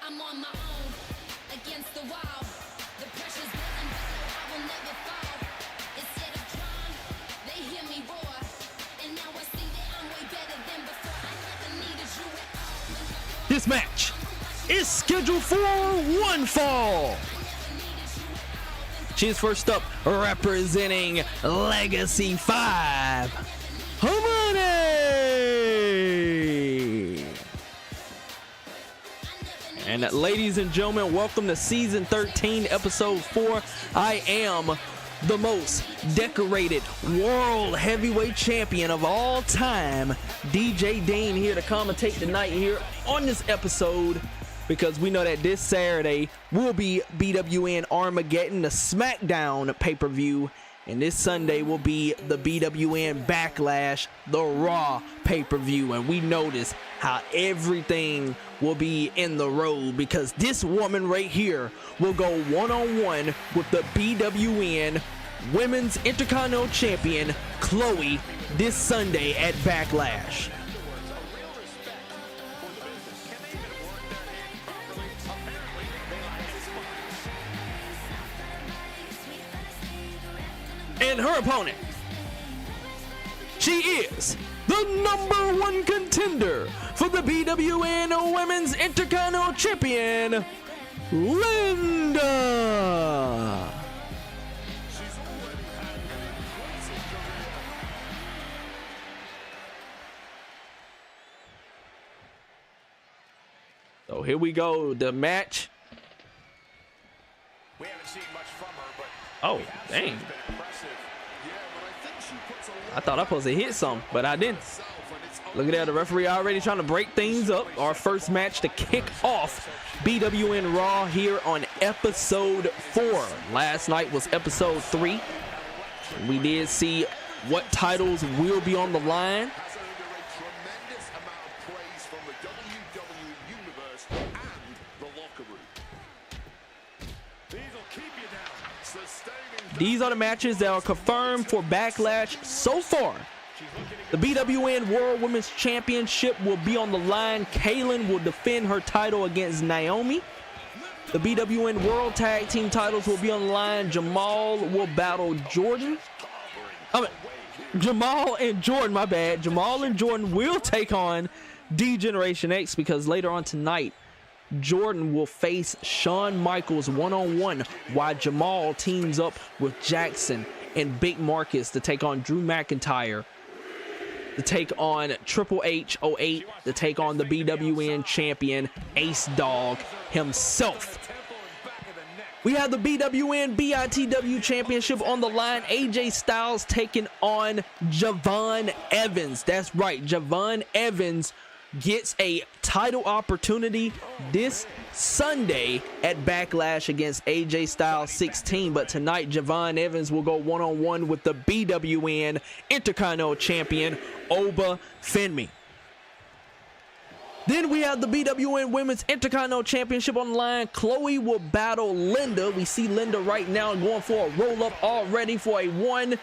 I'm on my own, against the wall. The pressure's building, but no, I will never fall. Instead of calm, they hear me roar. And now I see that I'm way better than before. I never needed you at all. This match is scheduled for one fall. She's first up, representing Legacy 5, Harmony. And ladies and gentlemen, welcome to season 13, episode 4. I am the most decorated world heavyweight champion of all time, DJ Dean, here to commentate tonight here on this episode, because we know that this Saturday will be BWN Armageddon, the SmackDown pay-per-view, and this Sunday will be the BWN Backlash, the Raw pay-per-view. And we notice how everything will be in the road, because this woman right here will go one-on-one with the BWN Women's Intercontinental Champion, Chloe, this Sunday at Backlash. And her opponent, she is the #1 contender for the BWN Women's Intercontinental Champion, Linda. So here we go, the match. We haven't seen much from her, but oh, dang. I thought I was supposed to hit some, but I didn't. Look at that, the referee already trying to break things up. Our first match to kick off BWN Raw here on episode 4. Last night was episode 3. We did see what titles will be on the line. These are the matches that are confirmed for Backlash so far. The BWN World Women's Championship will be on the line. Kaylin will defend her title against Naomi. The BWN World Tag Team titles will be on the line. Jamal will battle Jordan. Jamal and Jordan, my bad. Jamal and Jordan will take on D-Generation X, because later on tonight, Jordan will face Shawn Michaels one-on-one while Jamal teams up with Jackson and Big Marcus to take on Drew McIntyre, to take on Triple H 08, to take on the BWN champion Ace Dog himself. We have the BWN BITW Championship on the line. AJ Styles taking on Javon Evans. That's right, Javon Evans gets a title opportunity this Sunday at Backlash against AJ Styles 16. But tonight, Javon Evans will go one-on-one with the BWN Intercontinental Champion, Oba Fenmi. Then we have the BWN Women's Intercontinental Championship on the line. Chloe will battle Linda. We see Linda right now going for a roll-up already for a 1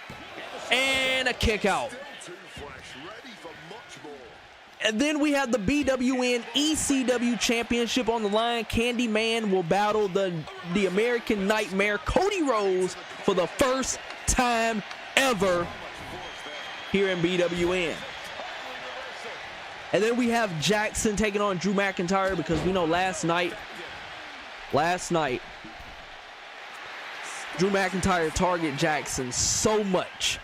and a kick out. And then we have the BWN ECW Championship on the line. Candyman will battle the American Nightmare, Cody Rhodes, for the first time ever here in BWN. And then we have Jackson taking on Drew McIntyre, because we know last night, Drew McIntyre targeted Jackson so much.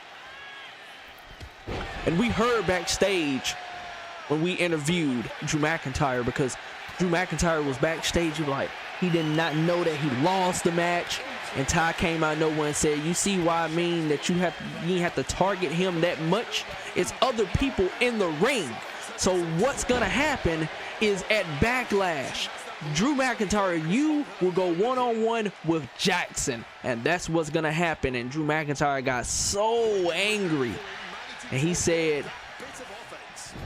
And we heard backstage when we interviewed Drew McIntyre, because Drew McIntyre was backstage, he did not know that he lost the match. And Ty came out of nowhere and said, you see why I mean that you have to target him that much? It's other people in the ring. So what's gonna happen is at Backlash, Drew McIntyre, you will go one-on-one with Jackson, and that's what's gonna happen. And Drew McIntyre got so angry, and he said,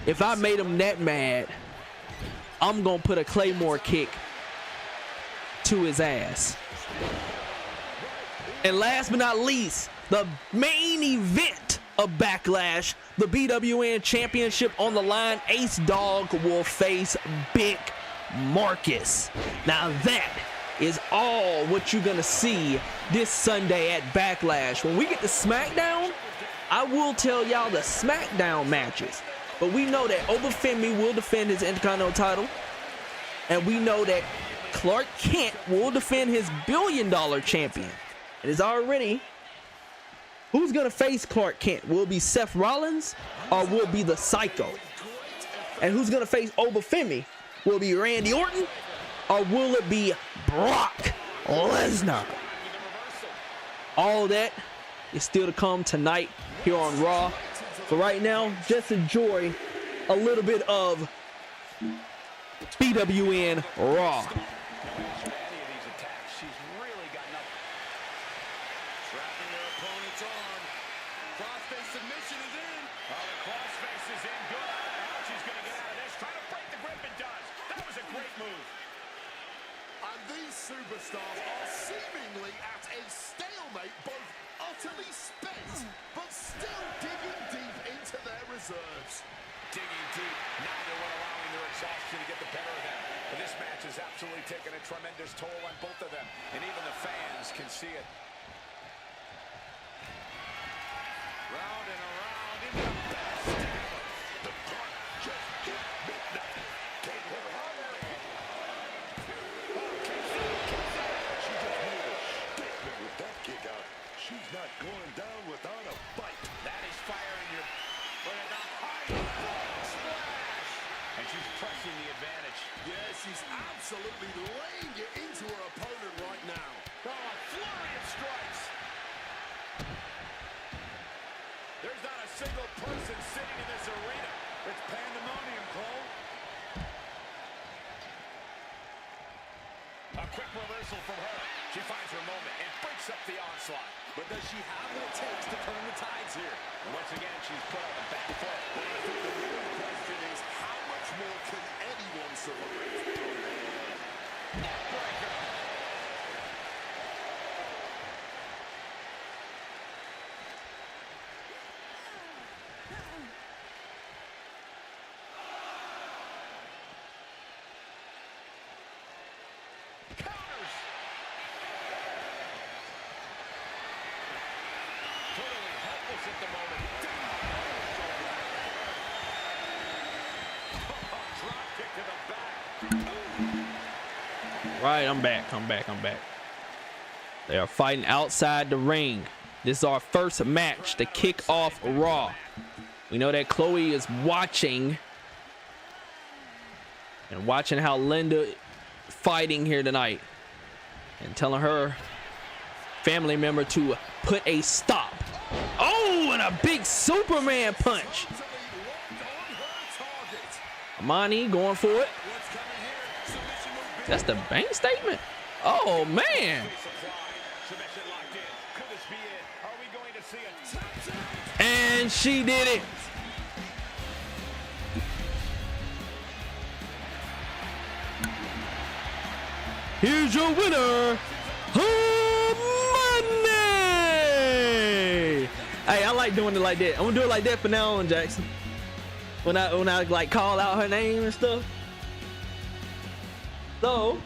if I made him that mad, I'm gonna put a Claymore kick to his ass. And last but not least, the main event of Backlash, the BWN Championship on the line. Ace Dog will face Big Marcus. Now that is all what you're gonna see this Sunday at Backlash. When we get to SmackDown, I will tell y'all the SmackDown matches. But we know that Oba Fenmi will defend his Intercontinental title. And we know that Clark Kent will defend his $1 billion champion. It is already. Who's going to face Clark Kent? Will it be Seth Rollins or will it be the Psycho? And who's going to face Oba Fenmi? Will it be Randy Orton or will it be Brock Lesnar? All that is still to come tonight here on Raw. So right now, just enjoy a little bit of BWN Raw. Superstars are seemingly at a stalemate, both utterly spent, but still digging deep into their reserves. Digging deep, neither one allowing their exhaustion to get the better of them. But this match has absolutely taken a tremendous toll on both of them, and even the fans can see it. Round and around into the best ever. The clock just hit midnight. Can't hold on. She's not going down without a bite. That is firing your... Look at the high splash. And she's pressing the advantage. Yeah, she's absolutely laying it into her opponent right now. Oh, a flurry of strikes. There's not a single person sitting in this arena. It's pandemonium, Cole. A quick reversal from her. She finds her moment and breaks up the onslaught. But does she have what it takes to turn the tides here? And once again, she's put on the back foot. But I think the real question is, how much more can anyone survive? Neckbreaker. right, I'm back. They are fighting outside the ring. This is our first match to kick off Raw. We know that Chloe is watching and watching how Linda fighting here tonight and telling her family member to put a stop. Oh, and a big Superman punch. Amani going for it. That's the bank statement. Oh man. And she did it. Here's your winner, Money. Hey, I like doing it like that. I'm gonna do it like that from now on, Jackson. When I like call out her name and stuff. So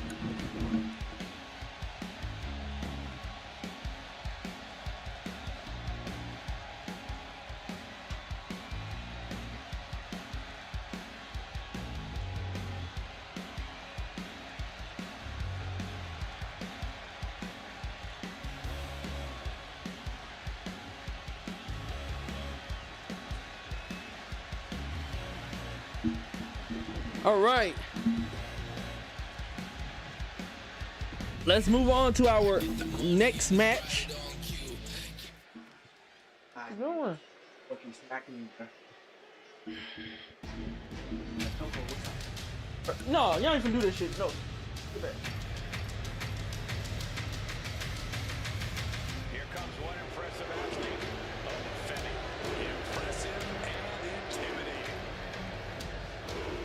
all right, let's move on to our next match. What you doing? Fucking smacking you. No, y'all ain't finna do this shit. No. Get back. Here comes one impressive athlete. Impressive and intimidating.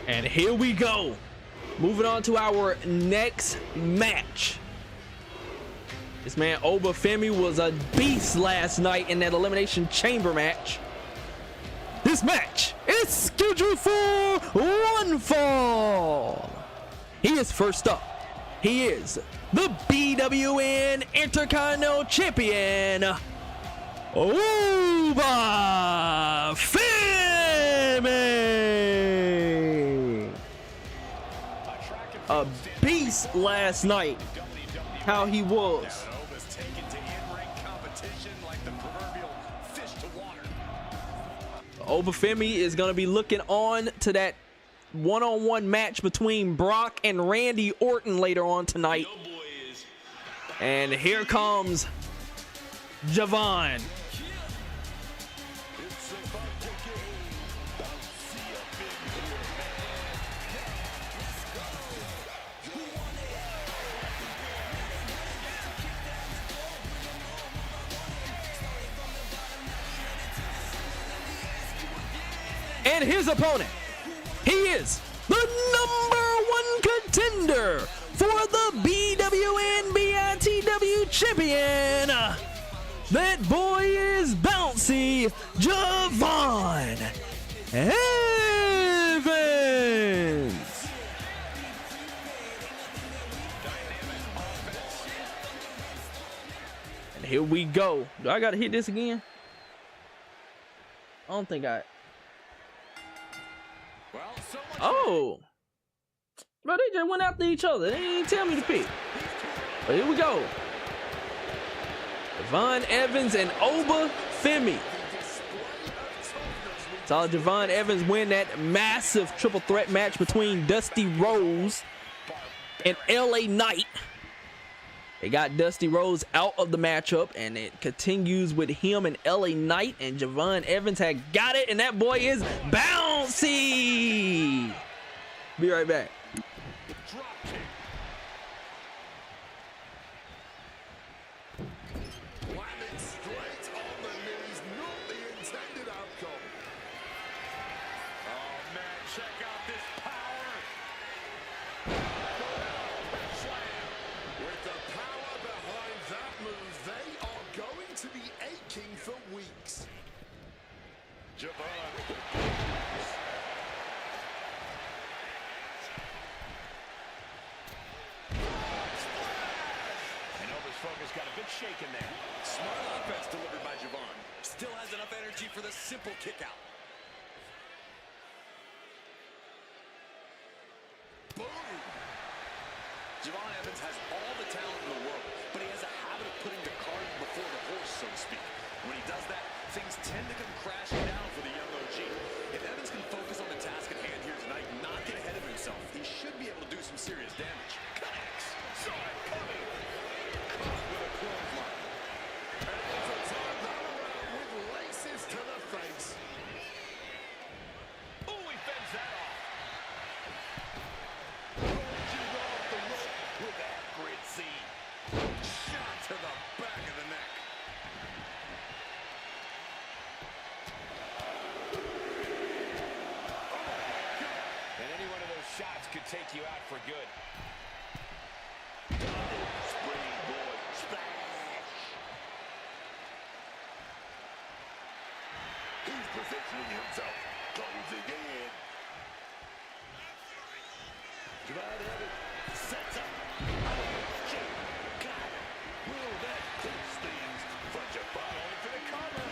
And here we go. Moving on to our next match. This man Obafemi was a beast last night in that Elimination Chamber match. This match is scheduled for one fall. He is first up. He is the BWN Intercontinental Champion, Obafemi. A beast last night. How he was. Obafemi is going to be looking on to that one-on-one match between Brock and Randy Orton later on tonight. And here comes Javon. And his opponent, he is the #1 contender for the BWN BITW champion. That boy is bouncy Javon Evans. And here we go. Do I gotta hit this again? I don't think I. Oh, bro, they just went after each other. They didn't tell me to pick. But here we go. Javon Evans and Obafemi. Saw Javon Evans win that massive triple threat match between Dusty Rose and LA Knight. They got Dusty Rose out of the matchup, and it continues with him and LA Knight, and Javon Evans had got it, and that boy is bouncy. Be right back. Landing straight on the knees, not the intended outcome. Oh man, check out this power. With the power behind that move, they are going to be aching for weeks. Javon. And Oba's focus got a good shake in there. Smart offense delivered by Javon. Still has enough energy for the simple kick out. Boom! Javon Evans has all the talent in the world, but he has a habit of putting the cart before the horse, so to speak. When he does that, things tend to come crashing down for the young OG. If Evans can focus on the task at hand here tonight and not get ahead of himself, he should be able to do some serious damage. Connects. Saw it coming. Caught with a clothesline. And it's a time around with laces to the face. Oh, he fends that off. Launching off the rope. With accuracy. Shot to the back of the neck. And any one of those shots could take you out for good. Springboard splash. He's positioning himself. Closing in. Javon Evans sets up. Got it. Will that clinch things for Javon? Going for the cover.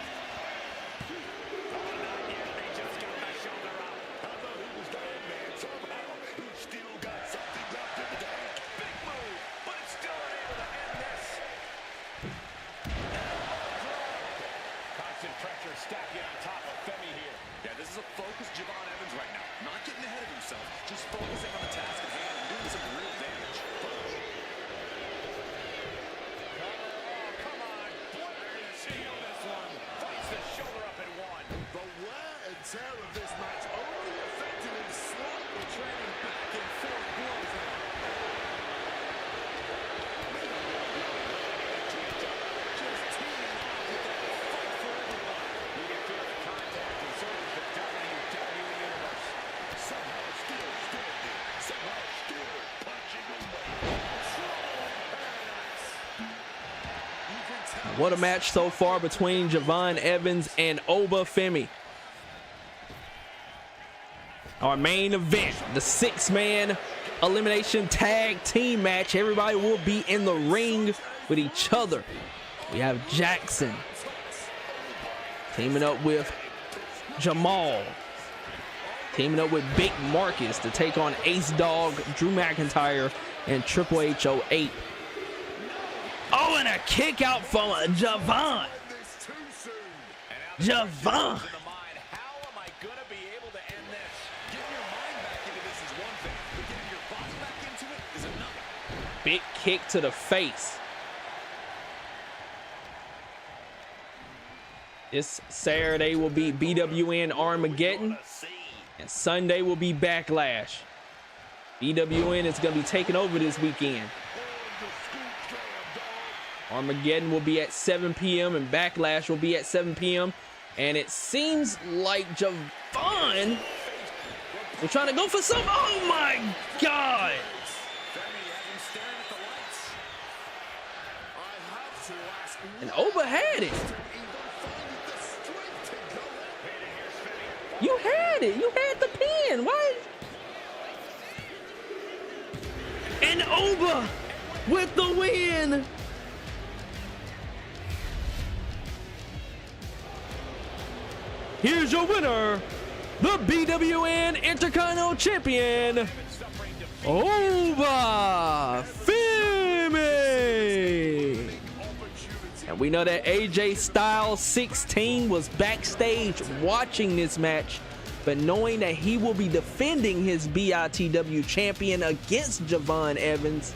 Oh, not yet. They just got the shoulder up. I thought he was dead, man. Somehow he still got something left in the tank. Big move, but it's still unable to end this. Constant pressure stacking on top of Femi here. Yeah, this is a focused Javon Evans right now. Not getting ahead of himself, just focusing on the task at hand and doing some real damage. Cover, oh, come on. Blaring seal this one. Fights the shoulder up and one. The wear and tear of this match only affected him slightly, trading back and forth blows. Just teeing off with that fight for everybody. You can feel the contact and so does the WWE Universe. Somehow still standing. Somehow still punching away. You can tell. What a match so far between Javon Evans and Oba Femi. Our main event, the 6-man elimination tag team match. Everybody will be in the ring with each other. We have Jackson teaming up with Jamal, teaming up with Big Marcus to take on Ace Dog, Drew McIntyre, and Triple H 08. Oh, and a kick out from Javon. This too soon. Javon. In the mind, how am I going to be able to end this? Getting your mind back into this is one thing, but getting your body back into it is another. Big kick to the face. This Saturday will be BWN Armageddon, and Sunday will be Backlash. BWN is going to be taking over this weekend. Armageddon will be at 7 p.m. and Backlash will be at 7 p.m. And it seems like Javon was trying to go for some. Oh my God! And Oba had it. You had it. You had the pin. Why? And Oba with the win. Here's your winner, the BWN Intercontinental Champion, Oba Femi. And we know that AJ Styles 16 was backstage watching this match, but knowing that he will be defending his BITW champion against Javon Evans,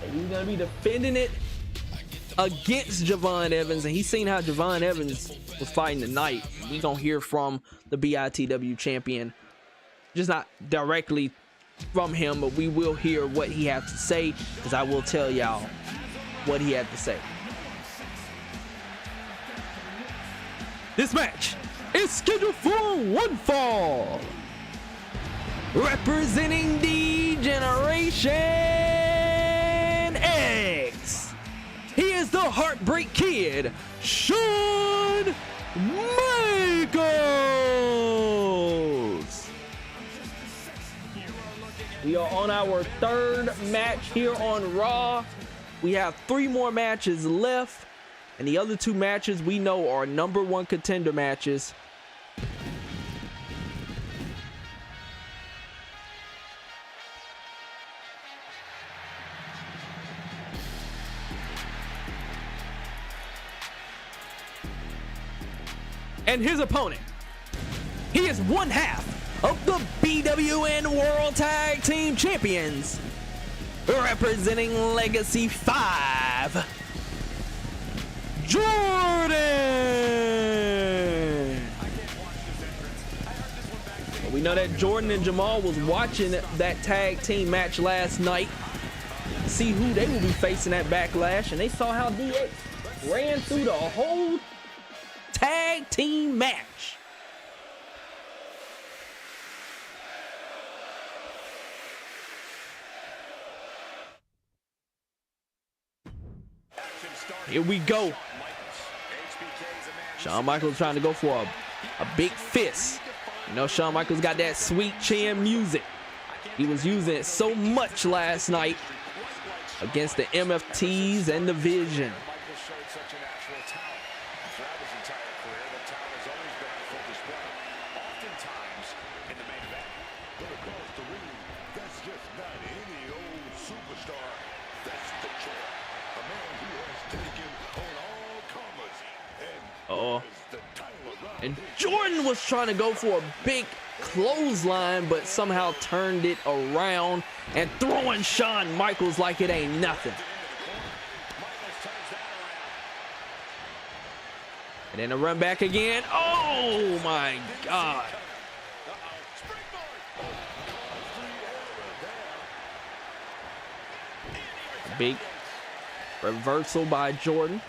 and he's gonna be defending it against Javon Evans, and he's seen how Javon Evans was fighting tonight. We're gonna hear from the BITW champion, just not directly from him, but we will hear what he has to say, because I will tell y'all what he had to say. This match is scheduled for one fall. Representing the Generation X, he is the Heartbreak Kid, Shawn Michaels. We are on our third match here on Raw. We have 3 more matches left, and the other 2 matches we know are #1 contender matches. And his opponent, he is one half of the BWN World Tag Team Champions, representing Legacy 5, Jordan. We know that Jordan and Jamal was watching that tag team match last night, see who they will be facing at Backlash, and they saw how DX ran through the whole tag team match. Here we go. Shawn Michaels trying to go for a big fist. You know, Shawn Michaels got that sweet chin music. He was using it so much last night against the MFTs and the Vision. And Jordan was trying to go for a big clothesline, but somehow turned it around and throwing Shawn Michaels like it ain't nothing. And then a run back again. Oh my God. A big reversal by Jordan.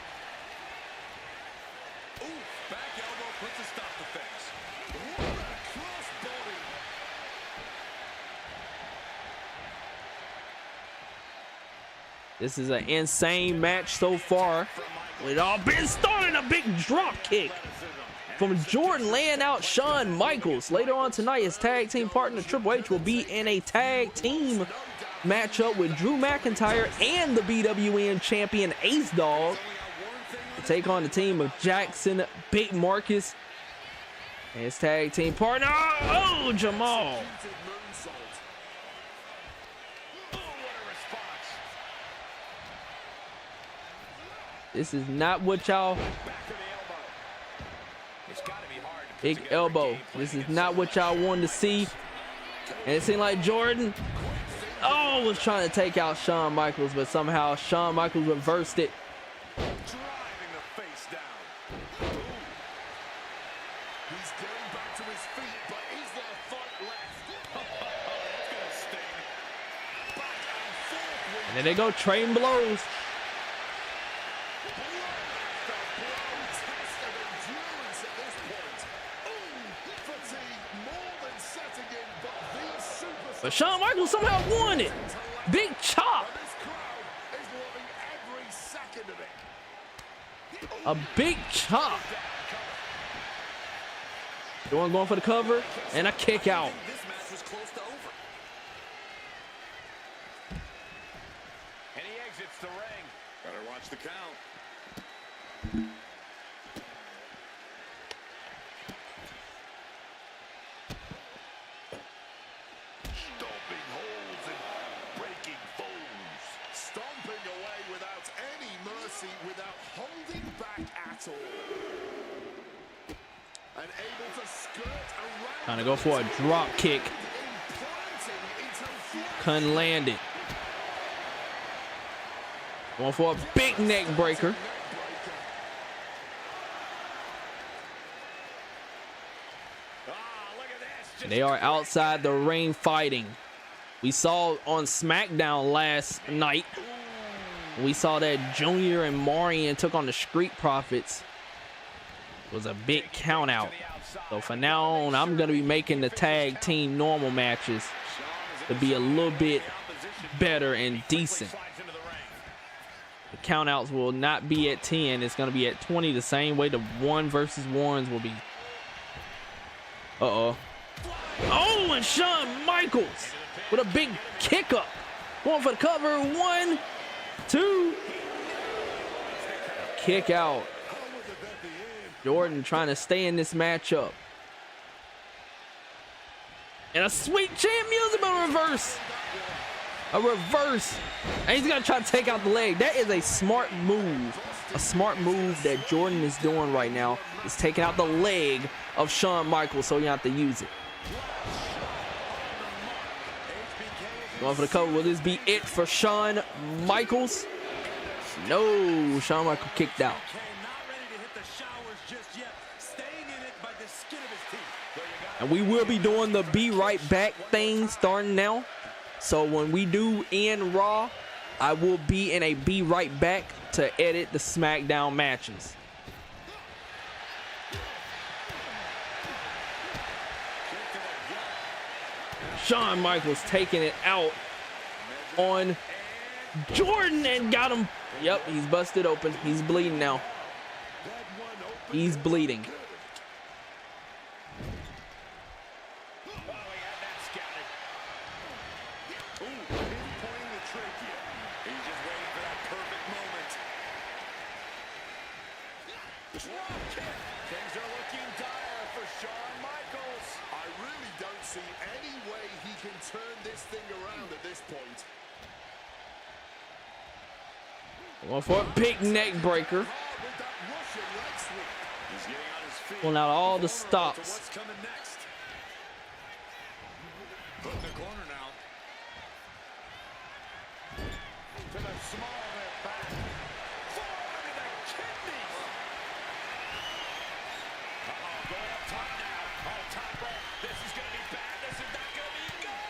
This is an insane match so far. It all been starting a big drop kick from Jordan, laying out Shawn Michaels. Later on tonight, his tag team partner Triple H will be in a tag team matchup with Drew McIntyre and the BWN champion Ace Dog to take on the team of Jackson, Big Marcus, and his tag team partner, oh, Jamal. This is not what y'all. Big elbow. This is not what y'all wanted to see. And it seemed like Jordan, was trying to take out Shawn Michaels, but somehow Shawn Michaels reversed it. Driving the face down. He's getting back to his feet, but is there a fight left? That's gonna sting. Back and forth. And then they go trading blows. But Shawn Michaels somehow won it. Big chop. A big chop. Jordan going for the cover and a kick out. This match was close to over. And he exits the ring. Better watch the count. Stomping holes and breaking bones. Stomping away without any mercy, without holding back at all. And able to skirt around. Trying to go for a drop kick. Couldn't land it. Going for a big neck breaker. They are outside the ring fighting. We saw on SmackDown last night, we saw that Junior and Marion took on the Street Profits. It was a big count out. So from now on, I'm going to be making the tag team normal matches to be a little bit better and decent. The count outs will not be at 10. It's going to be at 20, the same way the 1 versus 1s will be. Oh, and Shawn Michaels with a big kick up. Going for the cover. 1, 2. Kick out. Jordan trying to stay in this matchup. And a sweet chant music, but a reverse. A reverse. And he's going to try to take out the leg. That is a smart move a smart move that Jordan is doing right now is taking out the leg of Shawn Michaels, so you have to use it. Going for the cover. Will this be it for Shawn Michaels? No, Shawn Michaels kicked out. And we will be doing the be right back thing starting now. So when we do end Raw, I will be in a be right back to edit the SmackDown matches. Shawn Michaels taking it out on Jordan and got him. Yep, he's busted open. He's bleeding now. He's bleeding. Things are looking dire for Shawn Michaels. I really don't see any way he can turn this thing around at this point. Going for a big neck breaker. Pulling out all the stops. What's coming next? Put in the corner now. To the small of their back. Forward to the kidneys. Going up top now. Oh, top rope. This is going to be bad. This is not going to be good.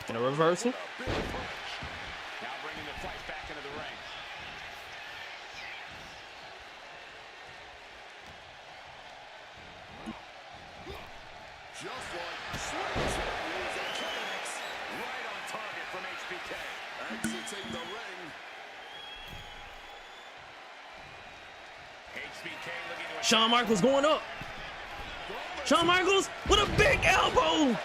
And a reversal. Now bringing the fight back into the ring. Just like switch. Right on target from HBK. Exiting the ring. HBK looking to... Shawn Michaels going up. Shawn Michaels with a big elbow.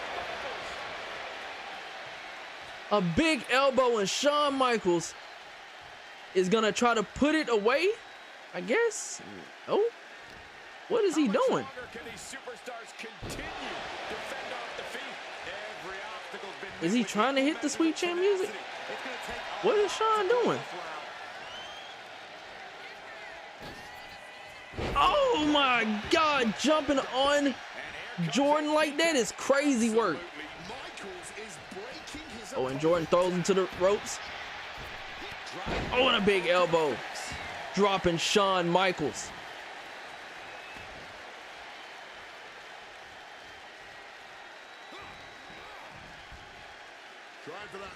A big elbow, and Shawn Michaels is gonna try to put it away, I guess. Oh, what is he doing? Can these superstars continue to fend off defeat? Every obstacle's been... Is he trying to hit the Sweet Chin music? What is Shawn doing? Oh my God, jumping on Jordan like that is crazy work. Michaels is breaking his Oh, and Jordan throws him to the ropes. Oh, and a big elbow. Dropping Shawn Michaels.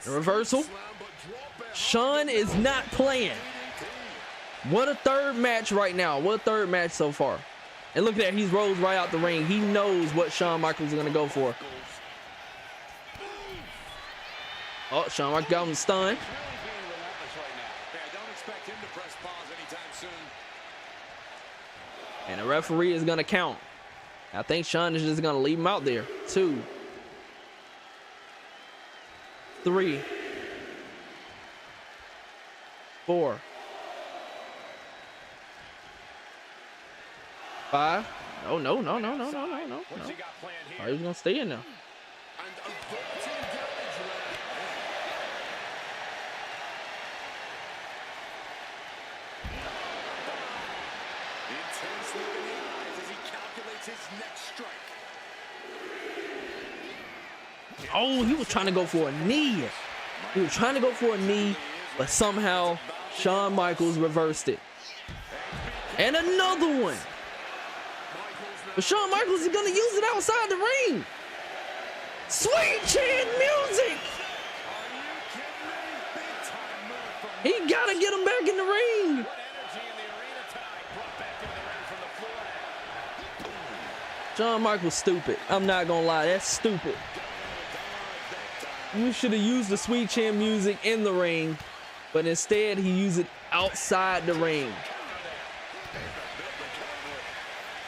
A reversal. Shawn is not playing. What a third match right now. What a third match so far. And look at that. He's rolled right out the ring. He knows what Shawn Michaels is going to go for. Oh, Shawn Michaels got him stunned. And the referee is going to count. I think Shawn is just going to leave him out there. 2, 3, 4, 5. Oh, no. What's he got planned Oh, here? he's going to stay in now. and averting damage there. Intense look in the eyes as he calculates his next strike. Oh, he was trying to go for a knee. He was trying to go for a knee, but somehow Shawn Michaels reversed it. And another one. But Shawn Michaels is going to use it outside the ring. Sweet Chin music. He got to get him back in the ring. Shawn Michaels stupid. I'm not going to lie. That's stupid. You should have used the Sweet Chin music in the ring, but instead he used it outside the ring.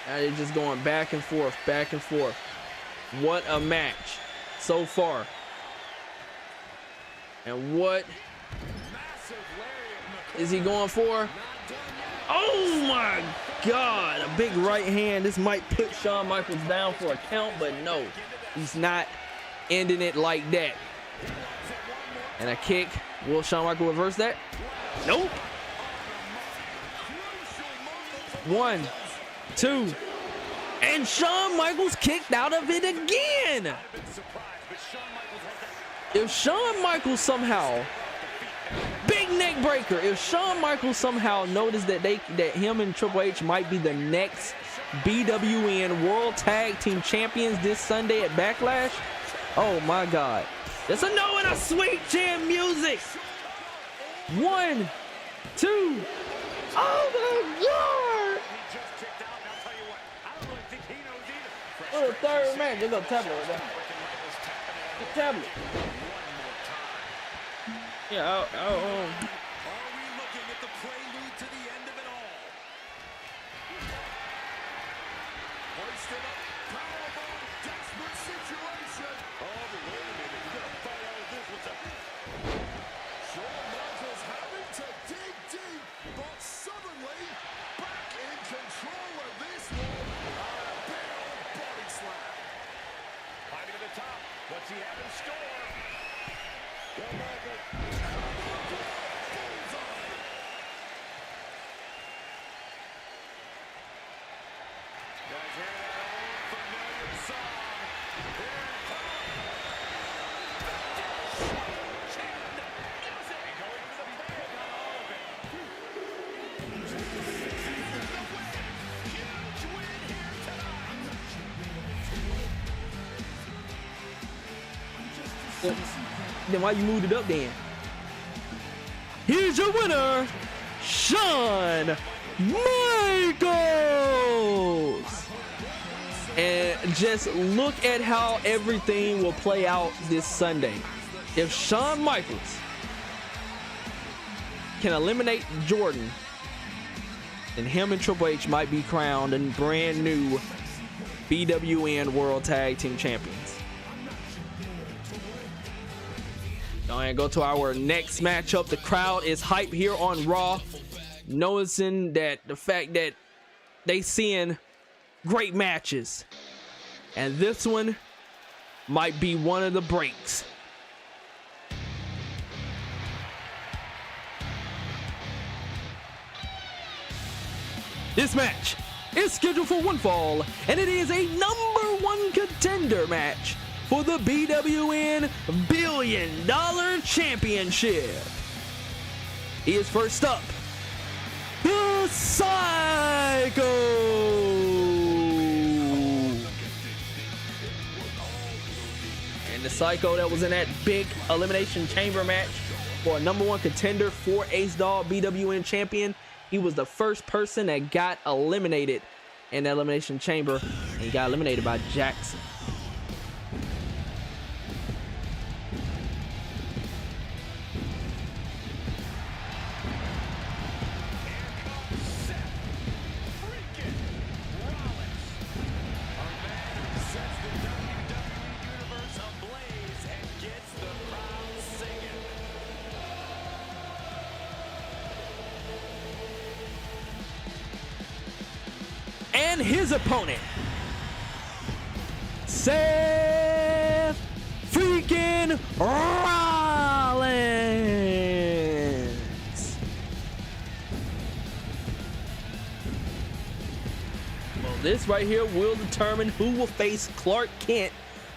Now they're just going back and forth, back and forth. What a match so far. And what is he going for? Oh my God, a big right hand. This might put Shawn Michaels down for a count, but no, he's not ending it like that. And a kick. Will Shawn Michaels reverse that? Nope. 1, 2, and Shawn Michaels kicked out of it again. If Shawn Michaels somehow, big neck breaker, if Shawn Michaels somehow noticed that him and Triple H might be the next BWN World Tag Team Champions this Sunday at Backlash, oh my God. That's a no and a sweet chin music. 1, 2, oh my God. Oh, the third match. There's no tablet right there. The tablet. Yeah, Are we looking at the prelude to the end of it all? Hoisted up, powerbomb, desperate situation. Oh, but wait a minute, you gotta fight out of this. What's up? Shawn Michaels having to dig deep, but suddenly back in control of this one. A big old body slam. Climbing to the top. What's he have in store? Shawn Michaels. Guys, hear that old familiar song. Here it comes. Music going to the bag on all of it. Huge win here tonight. Then why you moved it up then? Here's your winner, Shawn Michaels. And just look at how everything will play out this Sunday. If Shawn Michaels can eliminate Jordan, then him and Triple H might be crowned and brand new BWN World Tag Team Champions. Go ahead and go to our next matchup. The crowd is hype here on Raw, noticing that the fact that they seeing great matches, and this one might be one of the breaks. This match is scheduled for one fall, and it is a #1 contender match for the BWN $1 Billion Championship. He is first up, the Psycho. And the Psycho that was in that big Elimination Chamber match for a #1 contender for Ace Dog BWN champion. He was the first person that got eliminated in the Elimination Chamber, and he got eliminated by Jackson. And his opponent, Seth freaking Rollins. Well, this right here will determine who will face Clark Kent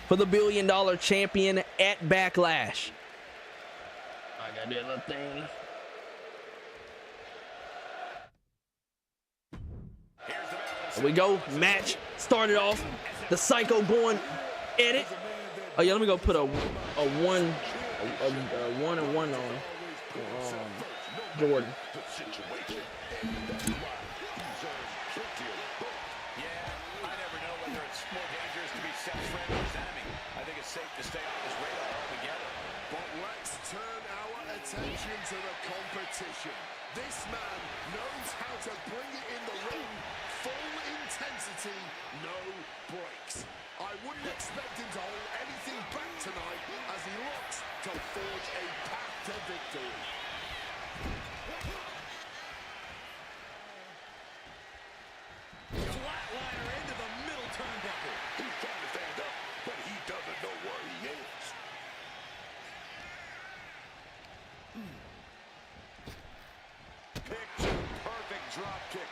for the $1 Billion champion at Backlash. I got that little thing. Here we go. Match started off. The Psycho going at it. Oh yeah, let me go put a 1 and 1 on Jordan. Attention to the competition. This man knows how to bring it in the ring. Full intensity, no breaks. I wouldn't expect him to hold anything back tonight as he looks to forge a path to victory. Flatliner into the middle turnbuckle. He's trying to stand up, but he doesn't know where he is. Picture perfect drop kick.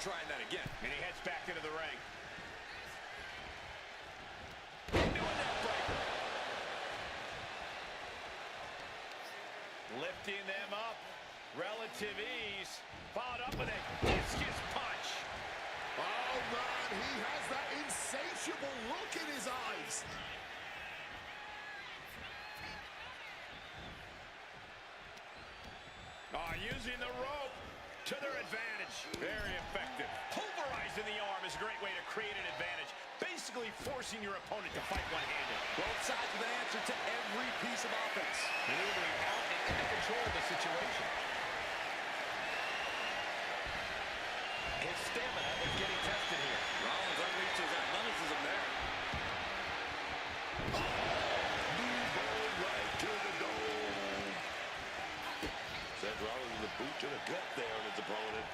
trying that again. And he heads back into the ring. Into a neck breaker. Lifting them up. Relative ease. Followed up with a discus punch. Oh, man, he has that insatiable look in his eyes. Using the rope to their advantage. Very effective. Pulverizing the arm is a great way to create an advantage. Basically forcing your opponent to fight one-handed. Both sides with an answer to every piece of offense. Maneuvering out and into control of the situation. His stamina is getting tested here. Rollins unleashes his athleticism there. Right to the dome. Sends Rollins with a boot to the gut there on his opponent.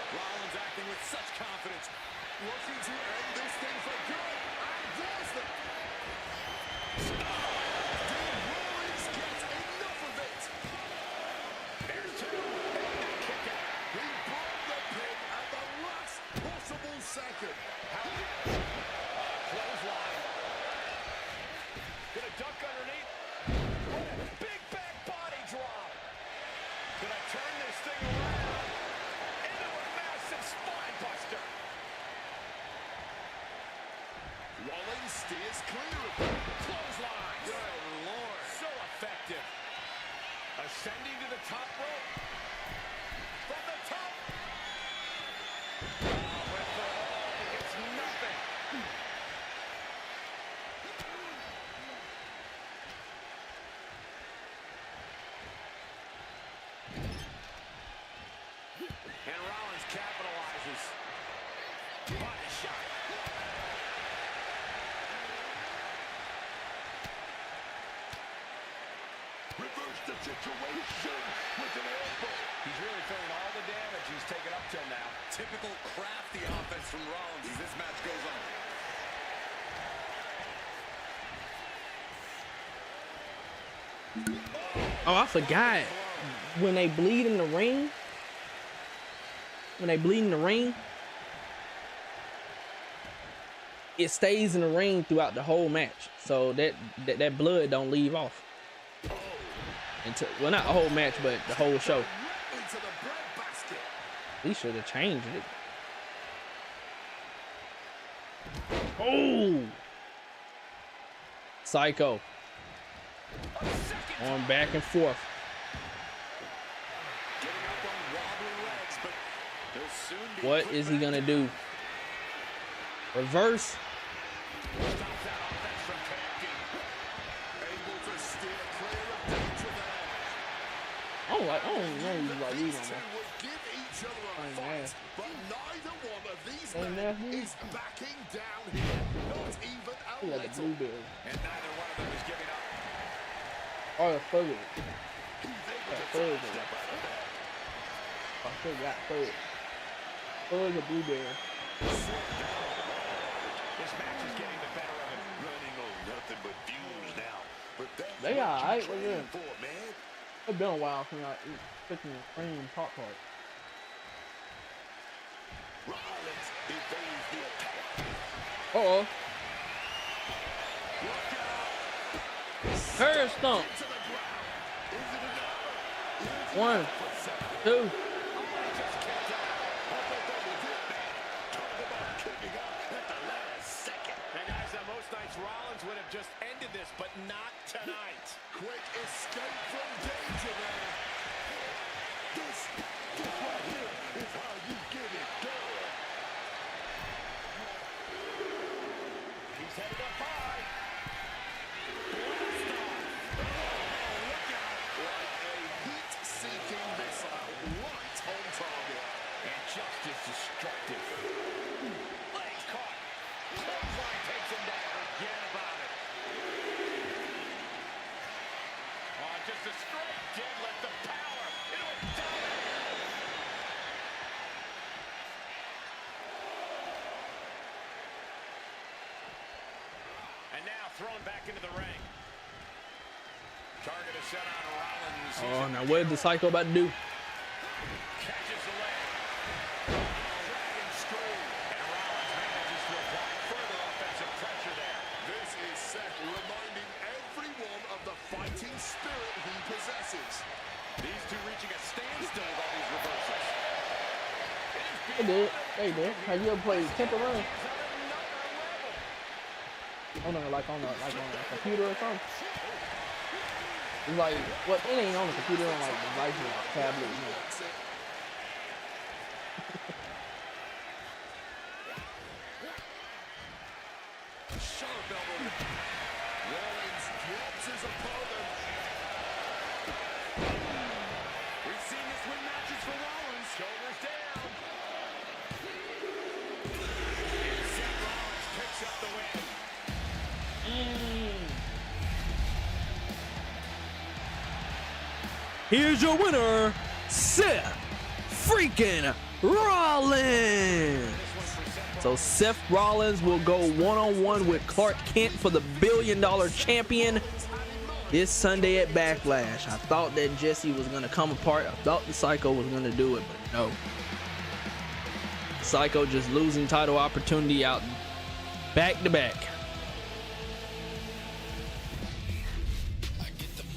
Rollins acting with such confidence. Looking to end this thing for good. And there's the... Did Rollins get enough of it? There's two. And kick out. He broke the pin at the last possible second. Clothesline. Gonna duck underneath. Oh, big back body drop. Gonna turn this thing around into a massive spine buster. Rollins steers clear of it. Clothesline. Good Lord. So effective. Ascending to the top rope. From the top. With the hold, he gets nothing. And Rollins capitalizes. Body shot. Reverse the situation with an elbow. He's really feeling all the damage he's taken up till now. Typical crafty offense from Rollins as this match goes on. Oh, I forgot. When they bleed in the ring, it stays in the ring throughout the whole match. So that blood don't leave off. Until, well, not the whole match, but the whole show. Into the breadbasket. We should have changed it. Oh! Psycho. Going back and forth. Getting up on wobbly legs, but he'll soon be What put is he back gonna down. do? Reverse. Stops that offense from connecting. Able to steer clear of danger there. I don't know who's like These these two no more. would give each other a Ain't fight, nasty. but neither one of these Ain't men nasty. is backing down here. Not even a He got the little. blueberry. And neither one of them is giving up. Oh, the fuzz. He's able to Fuzz. step out of that. I still got fuzz. Fuzz a blueberry. This match is getting the better of him. Running on nothing but fumes now. But that's They what alright, you look train at them. for, man. It's been a while since I eat chicken and cream Pop Tart. Rollins evades the attack. Uh-oh. Curve stomp. To the ground. Is it enough? 1, 2. Just kicked out. Up a double dip, man. Talk about kicking out at the last second. And guys, most nights Rollins would have just ended this, but not tonight. Quick escape from danger there. This right here is how you get it done. He's headed up high. Blast off. Oh, look out. Like a heat-seeking missile right on target. And just as destructive. Legs caught. Clothesline takes him down. Forget about it. Oh, just a straight deadlift. The power. It was dominant. And now thrown back into the ring. Target is set on Rollins. Oh, now what is the Psycho about to do? Catches the leg. possesses. These two reaching a standstill with all these reversals. They did. They did. Have you ever played Temple Run? On a computer or something. It's like what? It ain't on the computer, on like device or tablet. You know. Sharp elbow. Rollins drops his opponent. We've seen this win matches for Rollins. Shoulders down. And Seth Rollins picks up the win. Here's your winner, Seth freaking Rollins. So Seth Rollins will go one-on-one with Clark Kent for the $1 billion champion this Sunday at Backlash. I thought that Jesse was going to come apart. I thought the Psycho was going to do it, but no. Psycho just losing title opportunity out back to back.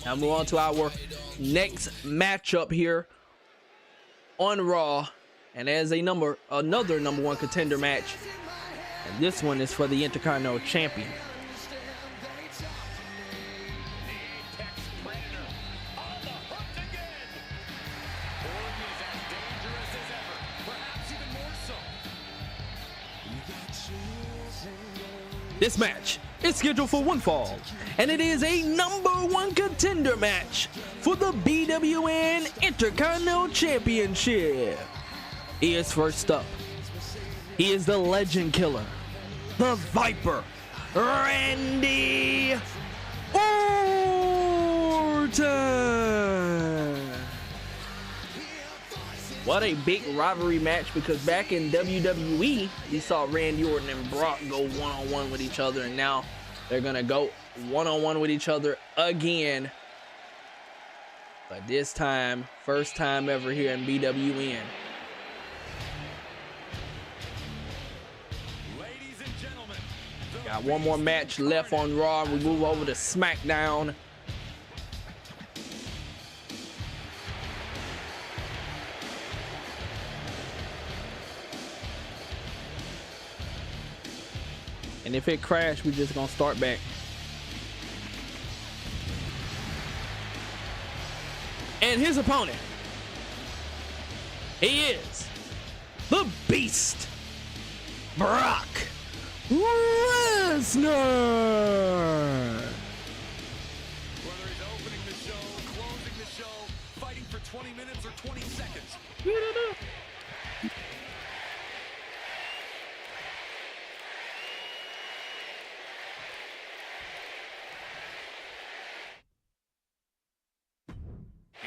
Now move on to our next matchup here on Raw, and as another number one contender match, and this one is for the Intercontinental Champion. This match is scheduled for one fall, and it is a number one contender match for the BWN Intercontinental Championship. He is first up. He is the Legend Killer, the Viper, Randy Orton. What a big rivalry match, because back in WWE, we saw Randy Orton and Brock go one-on-one with each other, and now they're going to go one-on-one with each other again. But this time, first time ever here in BWN. Ladies and gentlemen, Got one more match left on Raw. We move over to SmackDown. And if it crashes, we're just gonna start back. And his opponent, he is the Beast, Brock Lesnar. whether he's opening the show, closing the show, fighting for 20 minutes or 20 seconds. Here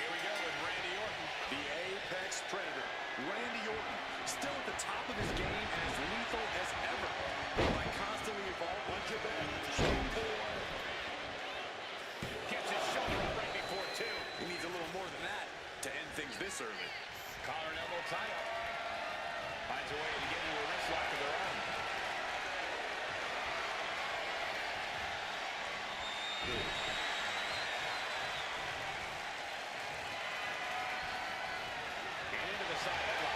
we go with Randy Orton, the Apex Predator. Randy Orton, still at the top of his game and as lethal as ever. By constantly evolving, punch your back, gets his shoulder up right before two. He needs a little more than that to end things this early. Collar and elbow tie up. Finds a way to get into a wrist lock of their own. And into the side headlock.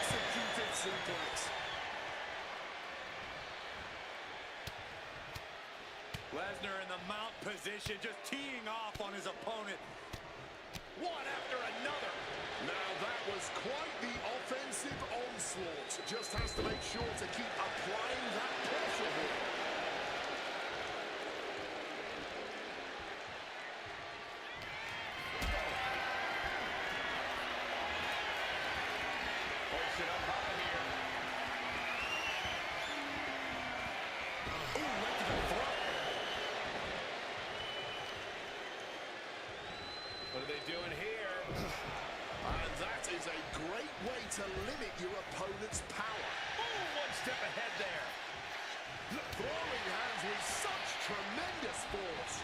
Executed suplex. Lesnar in the mount position, just teeing off on his opponent. One after another. Now that was quite the offensive onslaught. Just has to make sure to keep applying that pressure here. Hoisted up high here. Ooh, right to the throat. What are they doing here? And that is a great way to limit your opponent's power. Oh, one step ahead there. Throwing hands with such tremendous force.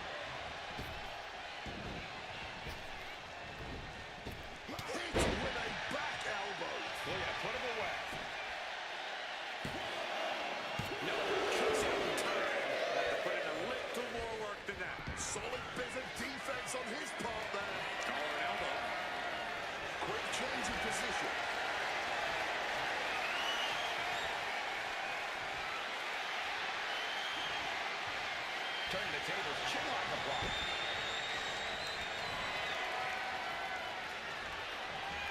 Hit with a back elbow. Well, yeah, put him away. No, kicks out in time. turning the tables, chin lock applied.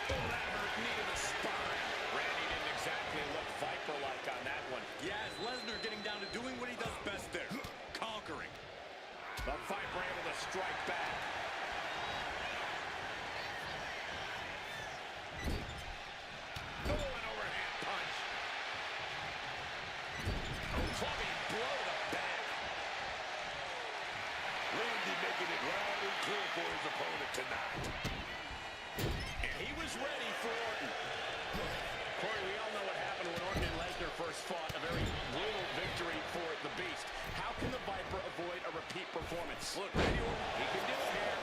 Oh, that hurt, knee to the spine. Randy didn't exactly look Viper-like on that one. Yeah, as Lesnar getting down to doing what he does best there, conquering. The Viper able to strike back. Oh, an overhand punch. Oh, clubbing blow to the back. Randy making it loud and clear for his opponent tonight. And he was ready for Orton. Corey, we all know what happened when Orton and Lesnar first fought. A very brutal victory for the Beast. How can the Viper avoid a repeat performance? Look, Randy Orton, he can do it here.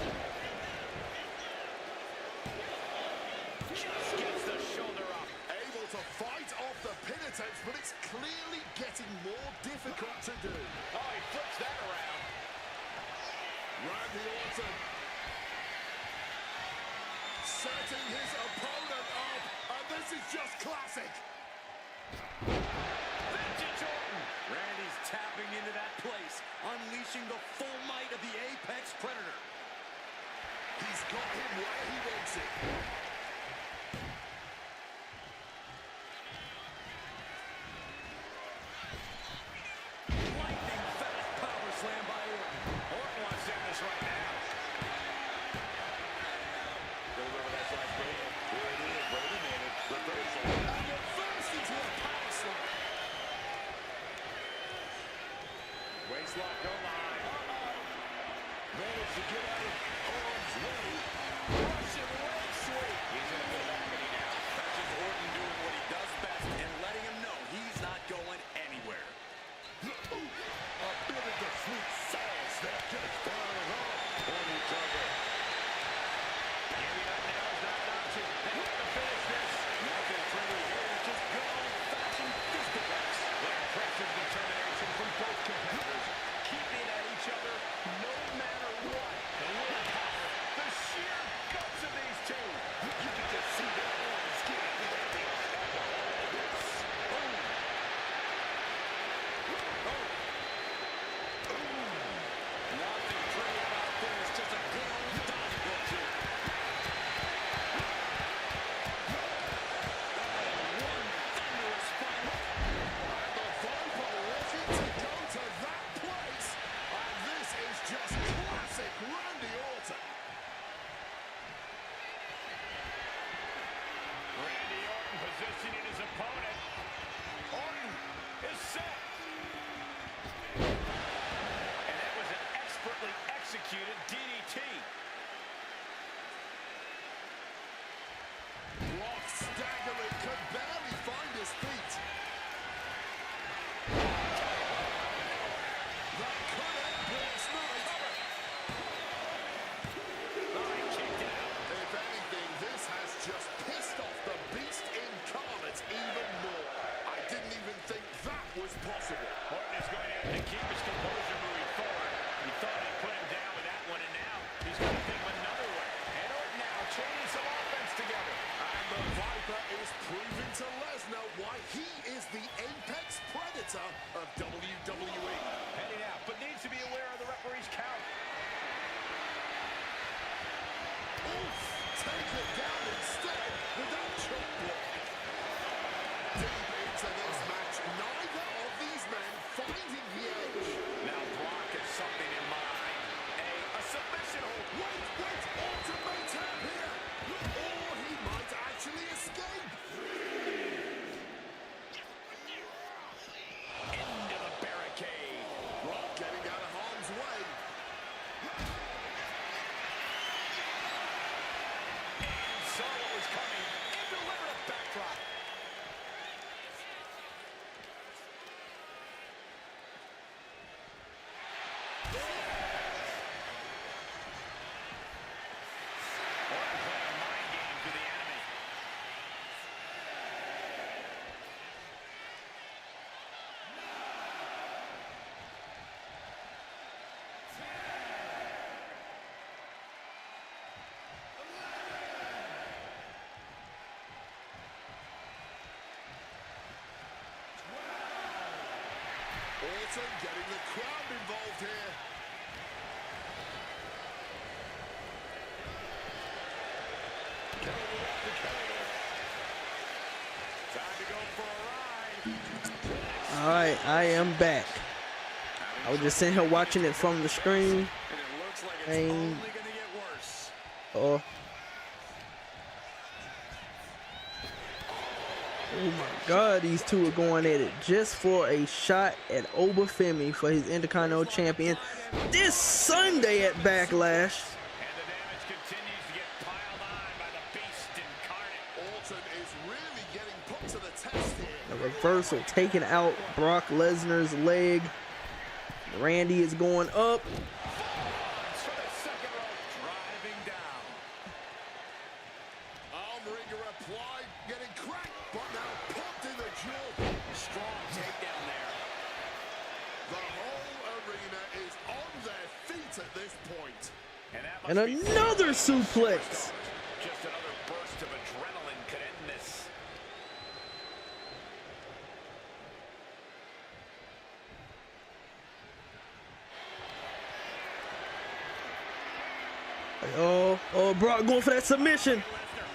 Just gets the shoulder up. Able to fight off the pin attempts, but it's clearly getting more difficult to do. Oh, he flips that around. Randy Orton setting his opponent up, and this is just classic. Vintage Orton. Randy's tapping into that place, unleashing the full might of the Apex Predator. He's got him where he wants it. Lightning fast power slam by Orton. Orton wants to end this right now. Remember that last break? Here it is. Wait a minute. Reversal. And reversed into a power slam. Waistlock, go line. Managed to get out of harm's way. Russian leg sweep. He's in a bit of agony now. That's just Orton doing what he does best and letting him know he's not going anywhere. A bit of the sweet sauce that gets fired up. Orton cover. Giving up now is not an option. They have to finish this. Nothing pretty here, just good old-fashioned fisticuffs. The impressive determination from both competitors. Keeping at each other no matter what. The willpower, the sheer guts of these two. You can just see their arms getting ready. Nothing pretty about this, just a good old dodgeball kick. One thunderous final. And the Viper looking to go to that place. And this is just classic Randy Orton. Randy Orton positioning his opponent. Orton is set. And that was an expertly executed DDT. Rock staggering, could barely find his feet. That could end Braun's night. Line kicked out. If anything, this has just pissed off the Beast incarnate even more. I didn't even think that was possible. Orton is going to have to keep his composure moving forward. He thought he put him down with that one, and now he's going to think of another way. And Orton now chaining some offense together. And the Viper is proving to Lesnar why he is the Apex Predator of WWE. Heading out, but needs to be aware of the referee's count. Oof! Take it down instead with that choke block. Deep into this match, neither of these men finding the edge. Now Brock has something in mind. A submission hold. Wait, Orton may tap here. Or he might actually escape. Into the barricade. Brock getting out of harm's way. And saw what was coming and delivered a backdrop. Orton playing a mind game to the enemy. Orton getting the crowd involved here. All right, I am back. I was just sitting here watching it from the screen. And it looks like it's only going to get worse. Oh my God, these two are going at it just for a shot at Obafemi for his Intercontinental Champion this Sunday at Backlash. And the damage continues to get piled on by the beast incarnate. Orton is really getting put to the test here. A reversal taking out Brock Lesnar's leg. Randy is going up. For the second rope, driving down. Arm ringer applied, getting cracked, but now pumped in the jaw. Strong takedown there. The whole arena is on their feet at this point. And that And must be another suplex. just another burst of adrenaline could end this. Oh, Brock going for that submission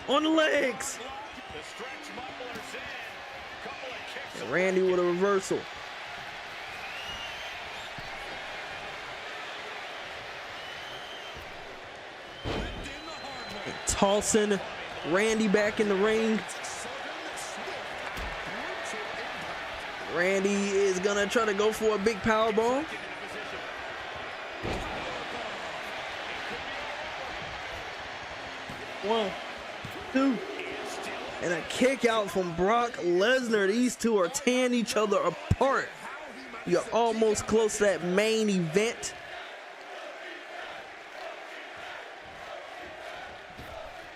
on the legs. The stretch muffler's in. Couple of kicks. And Randy with a reversal. And tossing Randy back in the ring. Randy is gonna try to go for a big power bomb. One, two, and a kick out from Brock Lesnar. These two are tearing each other apart. You're almost close to that main event.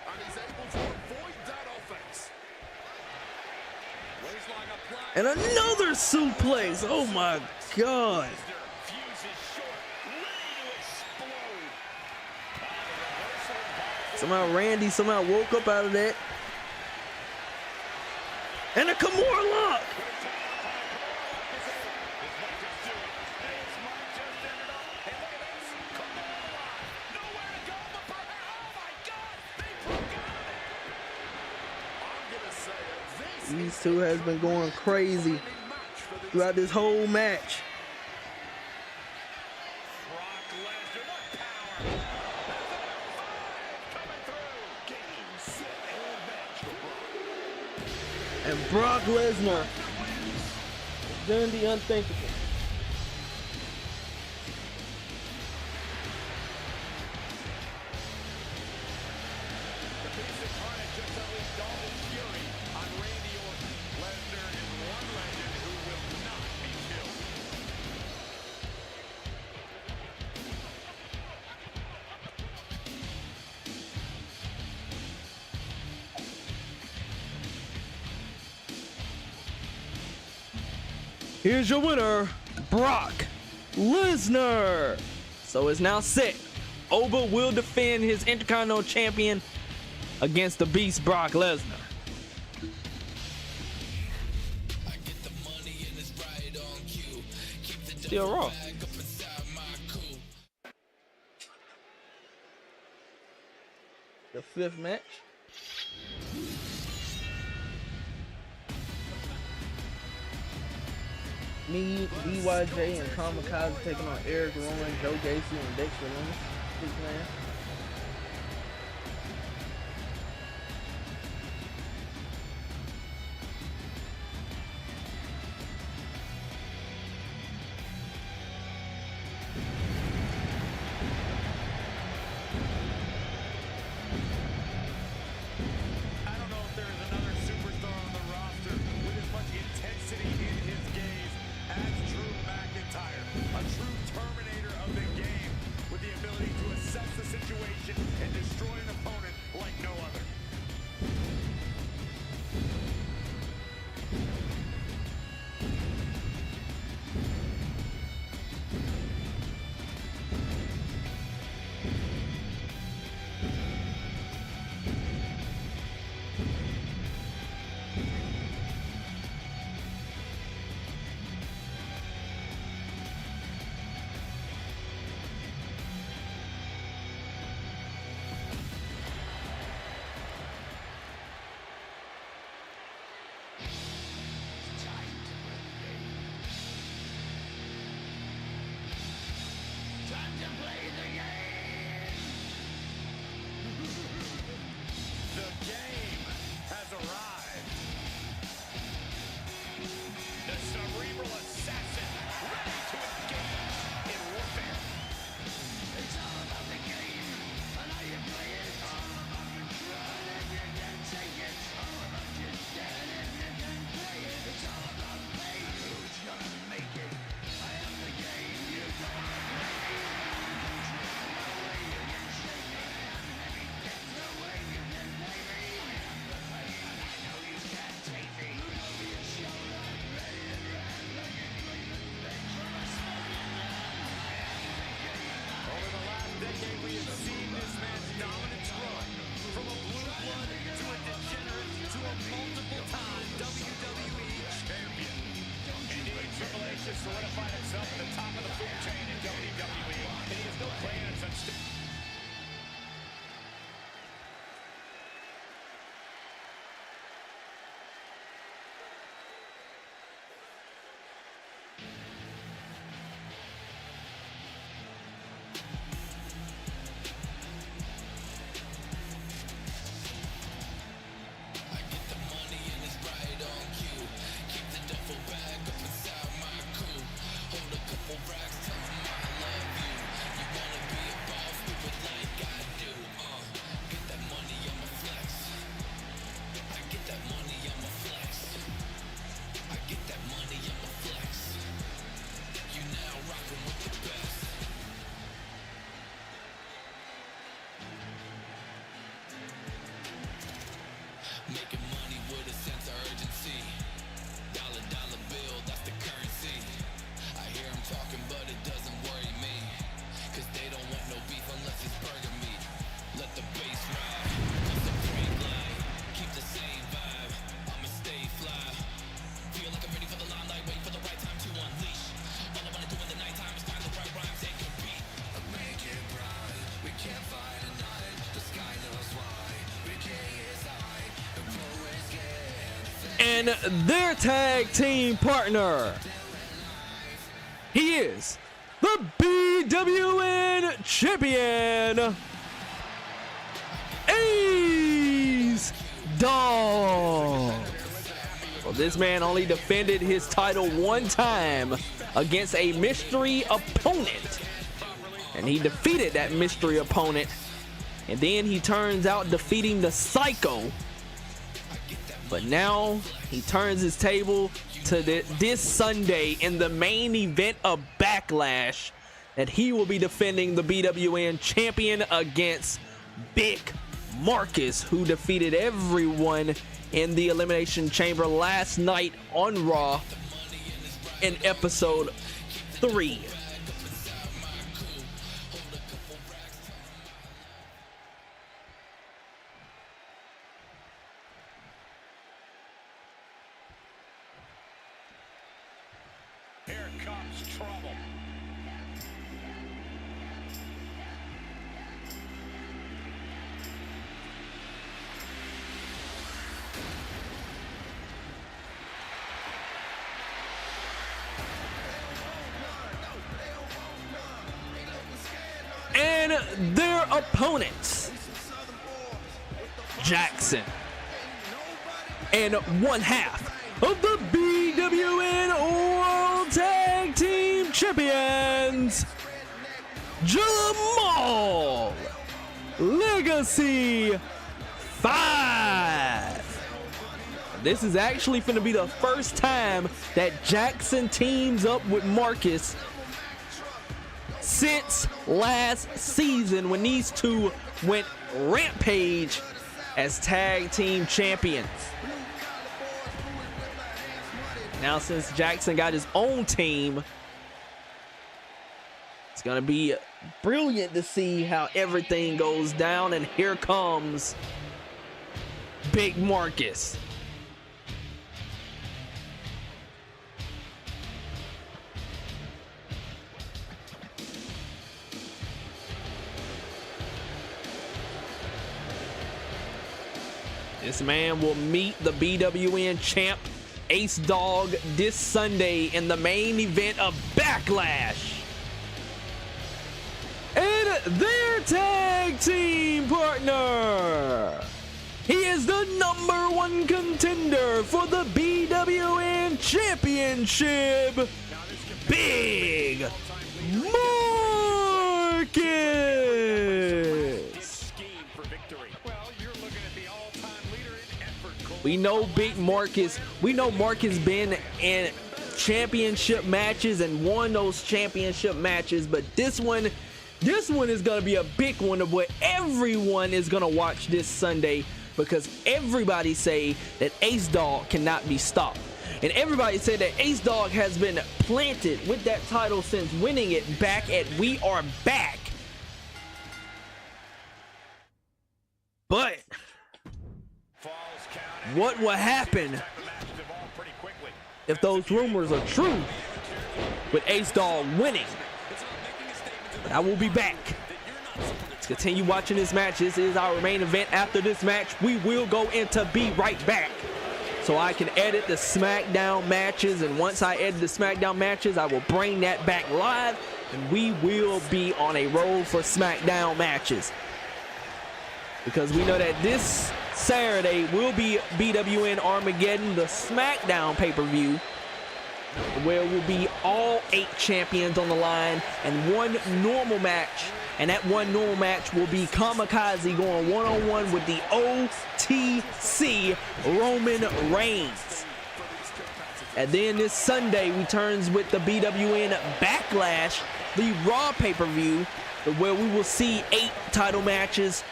And he's able to avoid that offense. And another suplex. Oh my God. Somehow Randy woke up out of that. And a Kimura lock. These two has been going crazy throughout this whole match. And Brock Lesnar doing the unthinkable. Here's your winner, Brock Lesnar. So it's now set. Oba will defend his Intercontinental Champion against the Beast Brock Lesnar. Still Raw. The fifth match. Me, BYJ, and Kamikaze taking on Eric Rowan, Joe Gacy, and Dexter Lumis. Big man. I don't know if there is another superstar on the roster with as much intensity in his gaze as Drew McIntyre. A true terminator of the game with the ability to assess the situation and destroy an opponent like no other. we have seen this man's dominance run from a blue blood to a degenerate to a multiple-time WWE champion. Indeed, Triple H has solidified himself at the top of the food chain in WWE, and he has no claim on such things. Making money with a sense of urgency. Dollar bill, that's the currency. I hear them talking, but it doesn't worry me. Cause they don't want no beef unless it's burger meat. Let the bass ride, let the train glide. Keep the same vibe, I'ma stay fly. Feel like I'm ready for the limelight, wait for the right time to unleash. All I wanna do in the nighttime is time to write rhymes and compete. I make it bright, we can't fight a night. The sky knows why, we is high. And their tag team partner, he is the BWN champion, Ace Dog. Well, this man only defended his title one time against a mystery opponent, and he defeated that mystery opponent, and then he turns out defeating the Psycho. But now he turns his table to this Sunday in the main event of Backlash, that he will be defending the BWN champion against Big Marcus, who defeated everyone in the Elimination Chamber last night on Raw in episode 3. Here comes trouble. And their opponents, Jackson, and one half of the BWN World Tag Team Champions, Jamal Legacy 5. This is actually going to be the first time that Jackson teams up with Marcus since last season, when these two went rampage as tag team champions. Now, since Jackson got his own team, it's gonna be brilliant to see how everything goes down. And here comes Big Marcus. This man will meet the BWN champ Ace Dog this Sunday in the main event of Backlash. And their tag team partner, he is the #1 contender for the BWN Championship, Big Marcus. We know Big Marcus. We know Marcus been in championship matches and won those championship matches, but this one is gonna be a big one of what everyone is gonna watch this Sunday, because everybody say that Ace Dog cannot be stopped, and everybody said that Ace Dog has been planted with that title since winning it back at We Are Back what will happen if those rumors are true with Ace Dog winning. But I will be back. Let's continue watching this match. This is our main event. After this match, we will go into Be Right Back, so I can edit the SmackDown matches. And once I edit the SmackDown matches, I will bring that back live, and we will be on a roll for SmackDown matches, because we know that this Saturday will be BWN Armageddon, the SmackDown pay-per-view, where will be all 8 champions on the line and one normal match. And that one normal match will be Kamikaze going one-on-one with the OTC Roman Reigns. And then this Sunday returns with the BWN Backlash, the Raw pay-per-view, where we will see 8 title matches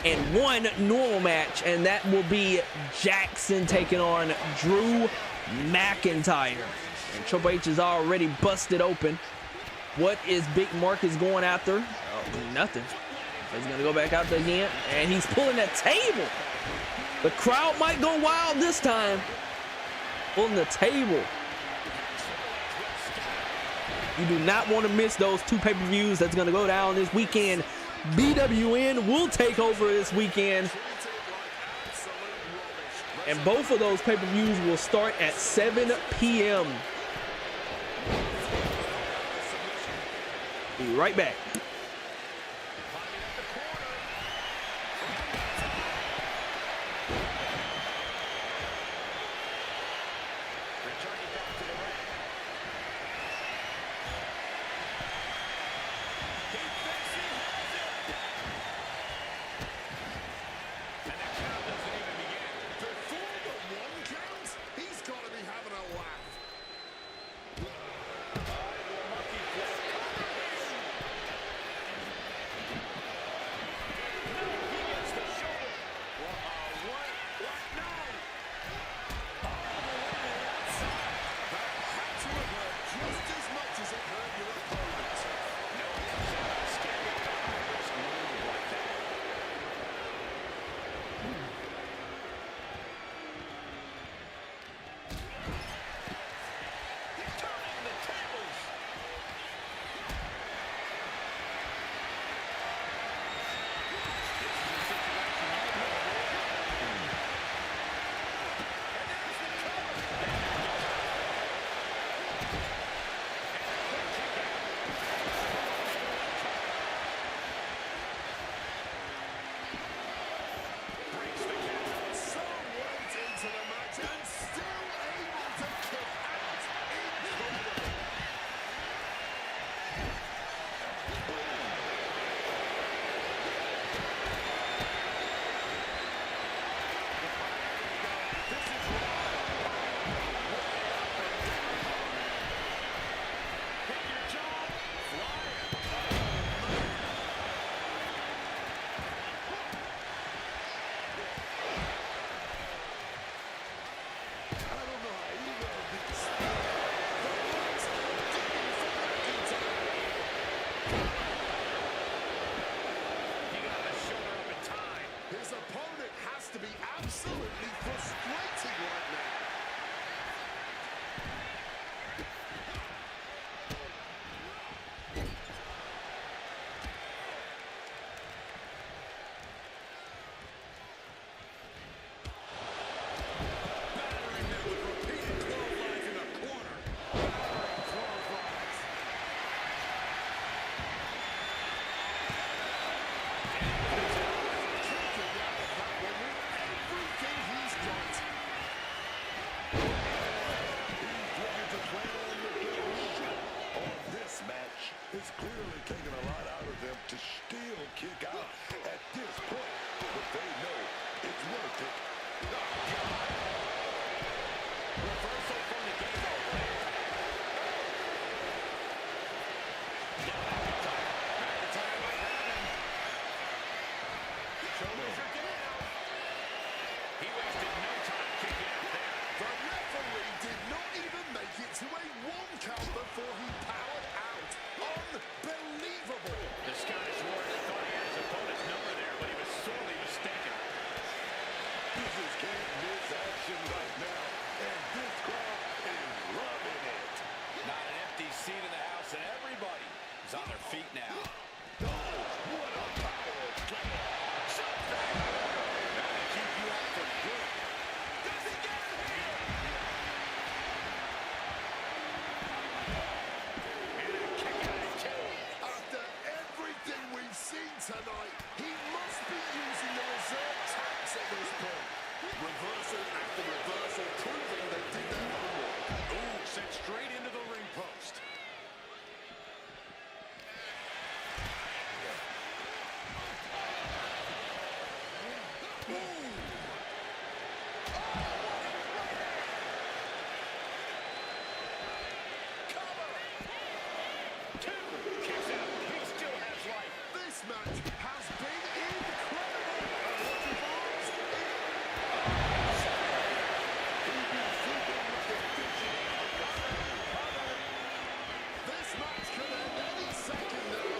and one normal match, and that will be Jackson taking on Drew McIntyre. And Triple H is already busted open. What is Big Marcus going after? Oh, nothing. He's gonna go back out there again, and he's pulling that table. The crowd might go wild this time. Pulling the table. You do not want to miss those 2 pay-per-views that's gonna go down this weekend. BWN will take over this weekend, and both of those pay-per-views will start at 7 p.m. Be right back. It's clearly taking a lot out of them to still kick out at this point, but they know it's worth it. Reversal from the game already. McIntyre might have him. Shoulders are down. He wasted no time kicking out there. The referee did not even make it to a 1 count before he powered out. Unbelievable. The Scottish Warrior thought he had his opponent's number there, but he was sorely mistaken. You just can't miss that feet now. What a power play. That'll keep you out for good. Does he get it here? And a kick out at two. After everything we've seen tonight, he must be using the reserve tanks at this point. Reversal after reversal, proving they did their homework. Ooh, sent straight into the ring post. Kicks out. He still has life. This match has been incredible. This match could end any second now.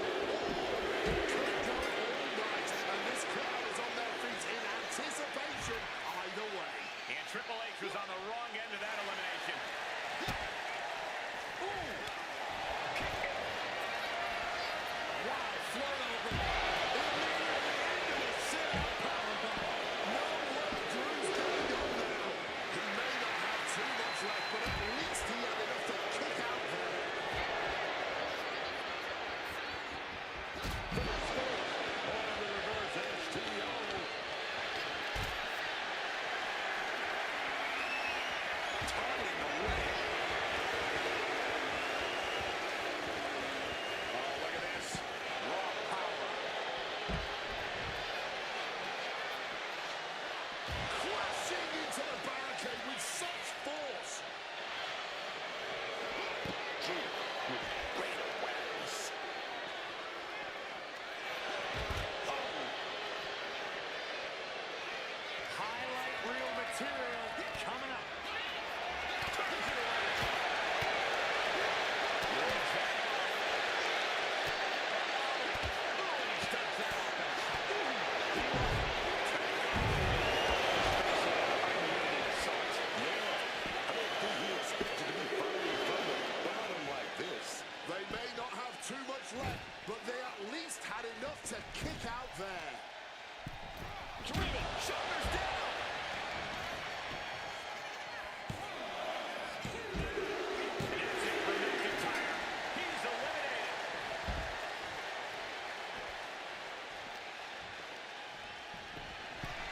It could go all night, and this crowd is on their feet in anticipation either way. And Triple H was on the wrong end of that elimination.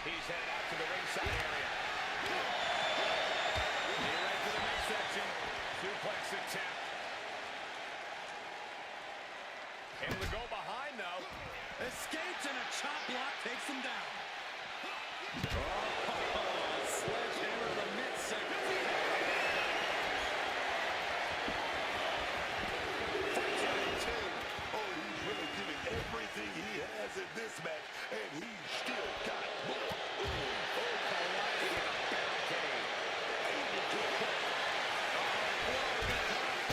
He's headed out to the ringside area. Knee right to the midsection. Suplex attempt. Able to go behind, though. Escapes and a chop block takes him down. Sledgehammer to the midsection. Oh, he's really giving everything he has in this match, and he's still got more. Colliding in a barricade. Able to hit.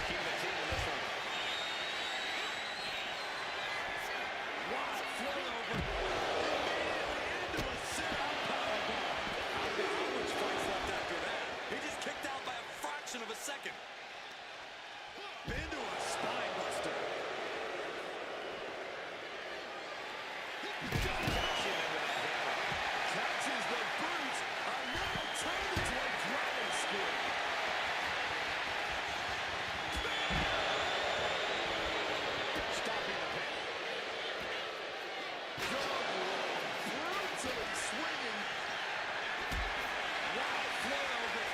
Keep the team in this one. Wild float over. Immediately into a sit-out powerbomb. I don't know how much fight's left after that. He just kicked out by a fraction of a second. Into a spine buster. Catches the boot, and now turned into a dragon squid. Stopping the pin. Brutally swinging. Wild float over.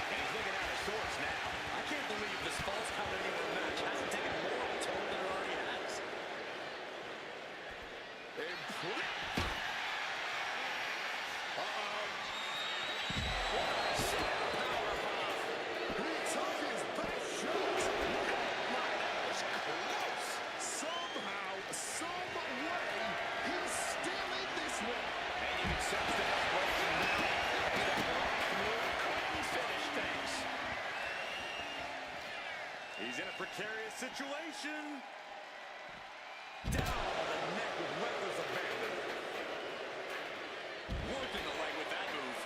And he's looking out of sorts now. I can't believe this false count anywhere match hasn't taken more of a toll than it already has. He took his best shot. That was close. Somehow, some way, he's still in this one. And you can sense the desperation now. Couldn't finish things. He's in a precarious situation. Down on the neck with reckless abandon. Working the leg with that move.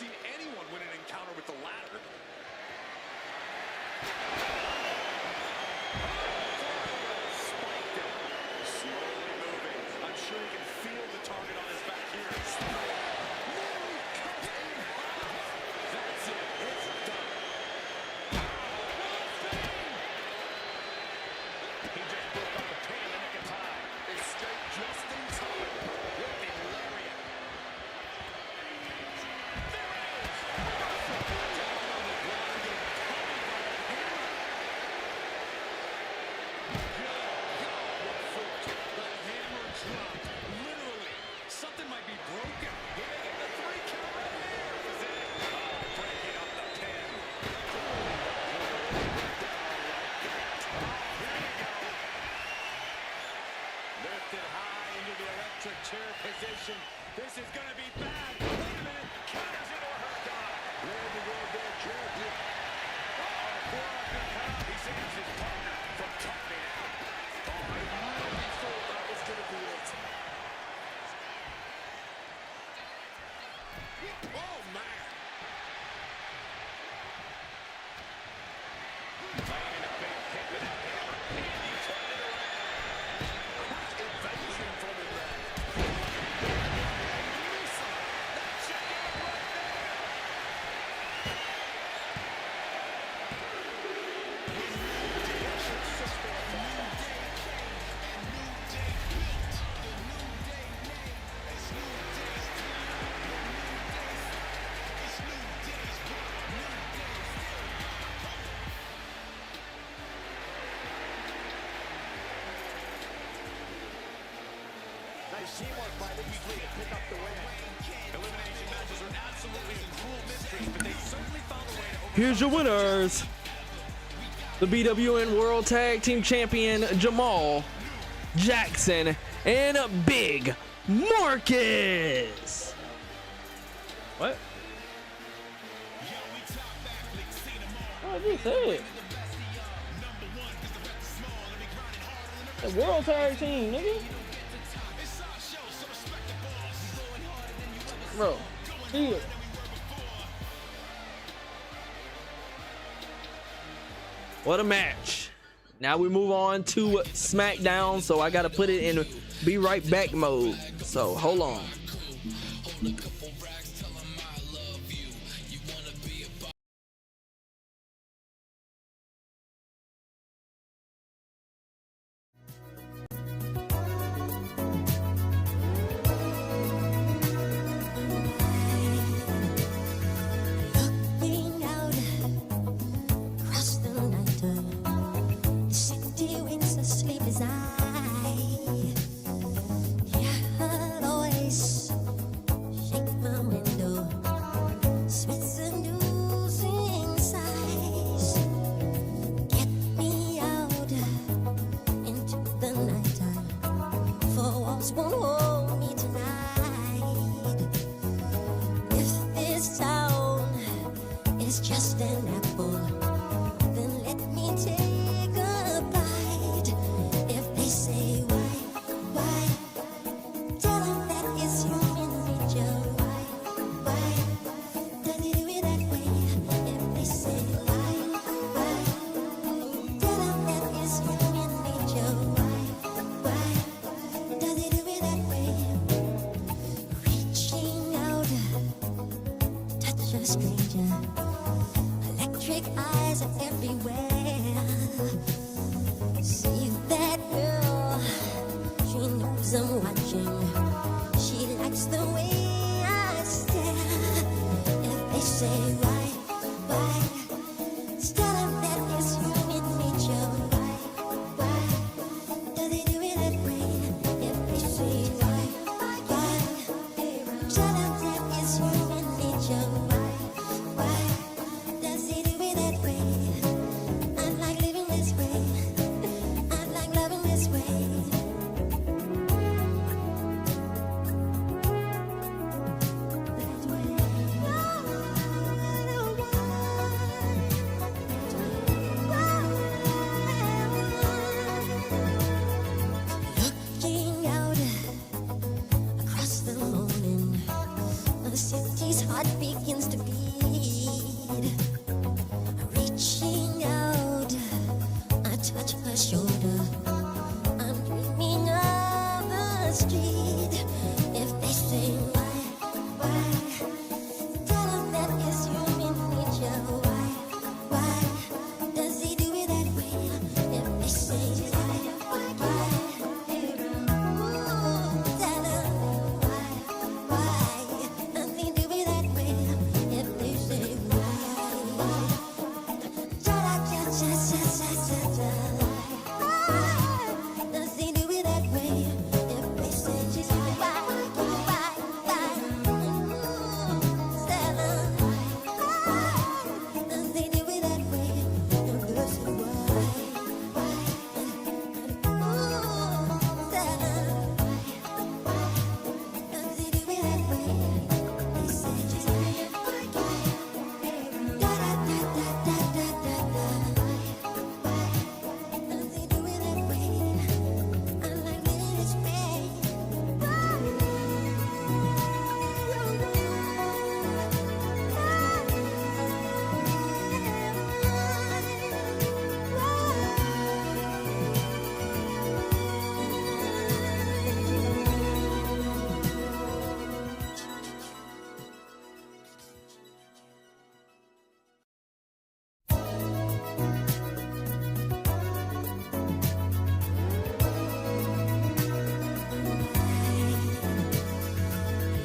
seen anyone win an encounter with the ladder. Spiked it. Slowly moving. I'm sure he can feel the target on his back here. That's it. It's done. He just broke up the pin in the nick of time. Escape just in time. Whipping lariat. There it is. Down on the ground, getting pummeled by the hammer. Good God, what force. The hammer dropped. Literally. Something might be broken. He may get the 3 count right here. Is it? Breaking up the pin. Lifted high into the electric chair position. This is going to be bad. Wait a minute. Counters it or her God. Ready to go there, champion. He saves his partner from tapping out. I really thought that was going to be it. Oh, man. Laying in a big hit with that hammer. And he turned it around. Quick evasion from him there. That should get him right there. Nice teamwork by these three to pick up the win. Elimination matches are absolutely cruel mysteries, but they certainly found a way to overcome. Here's your winners. The BWN World Tag Team Champion Jamal Jackson and Big Marcus. What? Oh, I just said. The World Tag Team, nigga. Bro, deal. What a match. Now we move on to SmackDown, so I gotta put it in be right back mode. So hold on. Looking out across the night, the city winks asleep as I hear her voice shake my window, sweet seducing sighs. Get me out into the night, for walls won't hold me tonight. If this town is just an apple, then let me take a bite. If they say why, tell them that it's human nature. Why does it do it that way? If they say why, tell them that it's human nature. Why does it do it that way? Reaching out, touch a stranger. Electric eyes are everywhere. See that girl, she knows I'm watching. She likes the way I stare. If they say why, tell them that it's human nature. Why does it do it that way? If they say why, tell them that it's human nature. Why does it do it that way? I like living this way. I like loving this way. That way. begins to beat. Reaching out, I touch her shoulder. I'm dreaming of the street. If they say why, tell them that it's human nature. Why does he do it that way? If they say why, tell them why does he do it that way? If they say why, does he do it that way? If they say just why, tell them does he do it that way? If they say why, tell them does he do it that way? They say just does he do it that way? I like this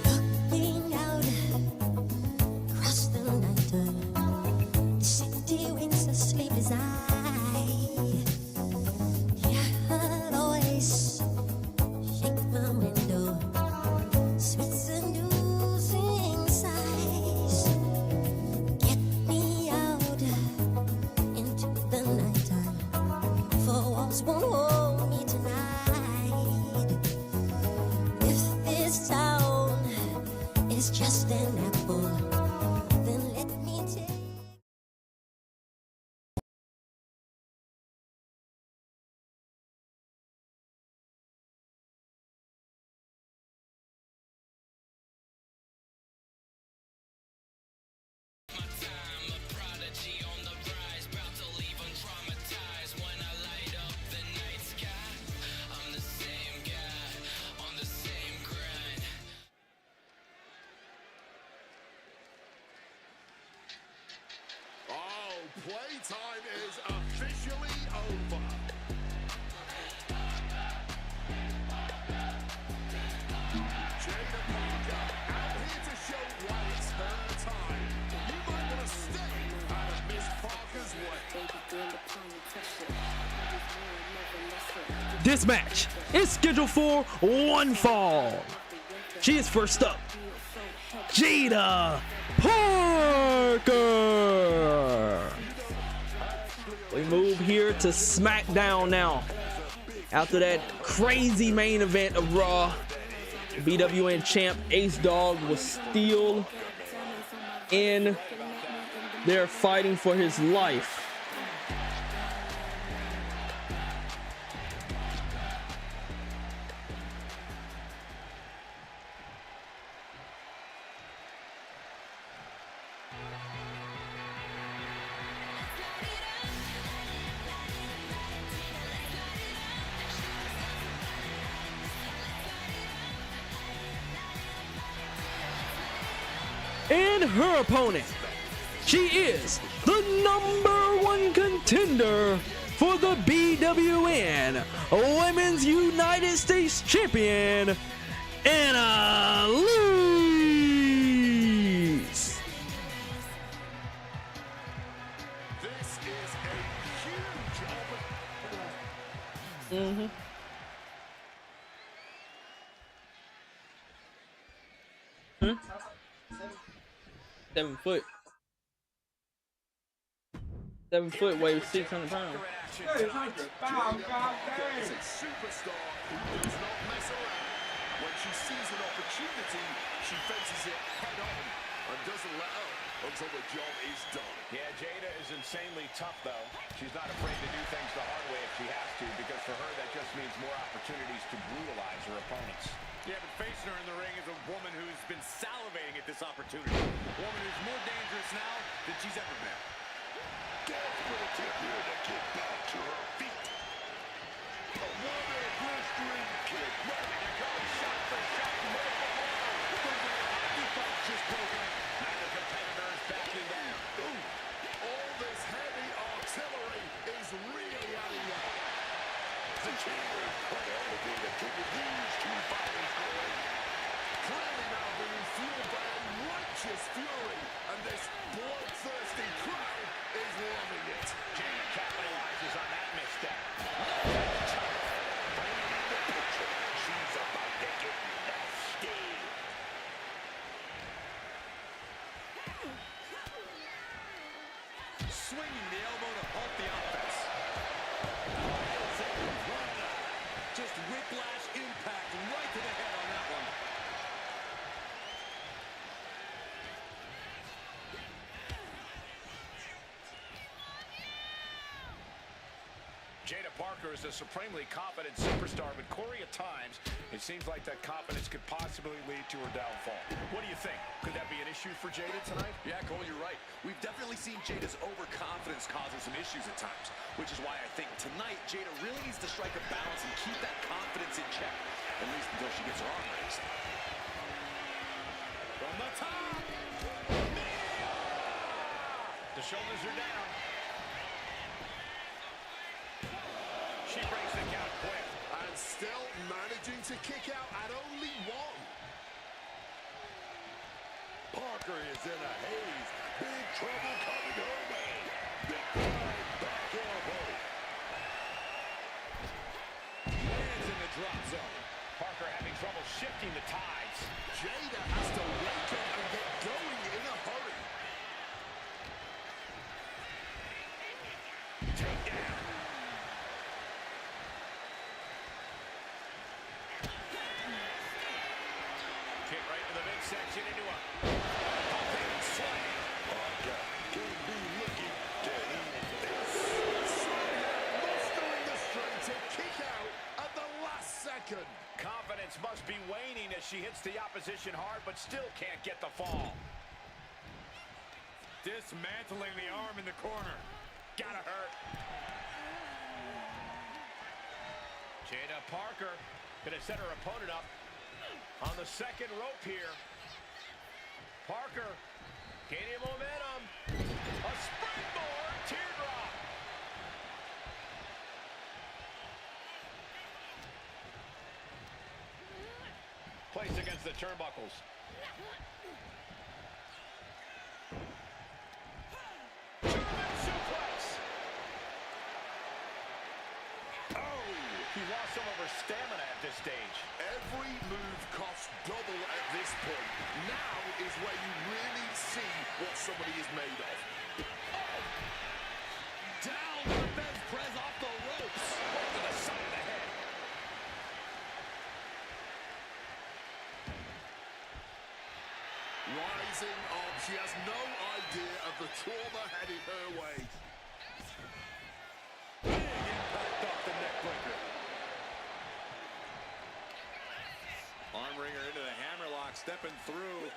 Looking out across the night, the city winks asleep as I hear her voice shake my window, sweet seducing sighs. Get me out into the nighttime, for walls won't hold me tonight. If this town is just an apple, then let me take. My time, a prodigy on the rise, about to leave untraumatized when I light up the night sky. I'm the same guy on the same grind. Oh, playtime is officially over. Jada Parker out here to show why it's her time. You might want to stay out of Miss Parker's way. This match is scheduled for one fall. She is first up, Jada Parker. We move here to SmackDown now. After that crazy main event of Raw, BWN champ Ace Dog was still in there fighting for his life. And her opponent, she is the #1 contender for the BWN Women's United States Champion, Anna Lees. This is a huge Mm-hmm. 7 foot. 7 foot weighs 600 pounds. is a superstar who does not mess around. When she sees an opportunity, she faces it head on. and doesn't let up until the job is done. Yeah, Jada is insanely tough, though. She's not afraid to do things the hard way if she has to, because for her, that just means more opportunities to brutalize her opponents. Yeah, but facing her in the ring is a woman who's been salivating at this opportunity. A woman who's more dangerous now than she's ever been. Desperate attempt here to get back to her feet. A one-arm blistering kick. Ready to go. Shot for shot. Just broken. Neither competitor is backing down. Ooh. All this heavy artillery is really adding up. The chamber might only be the king of these two fighters going. Clearly now being fueled by a righteous fury, and this bloodthirsty crowd is loving it. Jada capitalizes on that misstep. Bringing in the picture. She's about to get nasty. Swinging the elbow to halt the offense. Just whiplash impact right to the head on that one. Jada Parker is a supremely confident superstar, but Corey, at times, it seems like that confidence could possibly lead to her downfall. What do you think? Could that be an issue for Jada tonight? Yeah, Cole, you're right. We've definitely seen Jada's overconfidence causing some issues at times, which is why I think tonight Jada really needs to strike a balance and keep that confidence in check, at least until she gets her arm raised. From the top! The shoulders are down. She breaks the count quick. And still managing to kick out at only one. Parker is in a haze. Big trouble coming her way. Big right back elbow. Lands in the drop zone. Parker having trouble shifting the tides. Jada has to wake up and get going in a hurry. Take down. Kick right to the midsection into a pumping slam. Parker can be looking to eat this. Mustering the strength to kick out at the last second. Confidence must be waning as she hits the opposition hard, but still can't get the fall. Dismantling the arm in the corner. Gotta hurt. Jada Parker gonna set her opponent up on the second rope here. Parker gaining momentum. A springboard teardrop. Placed against the turnbuckles. German suplex. Oh, he lost some of her stamina at this stage. Every move costs double at this point. Now is where you really see what somebody is made of. Down to the bench press off the ropes. Right to the side of the head. Rising up, she has no idea of the trauma headed her way. Big impact off the neck breaker. Arm wringer into the hammerlock, stepping through.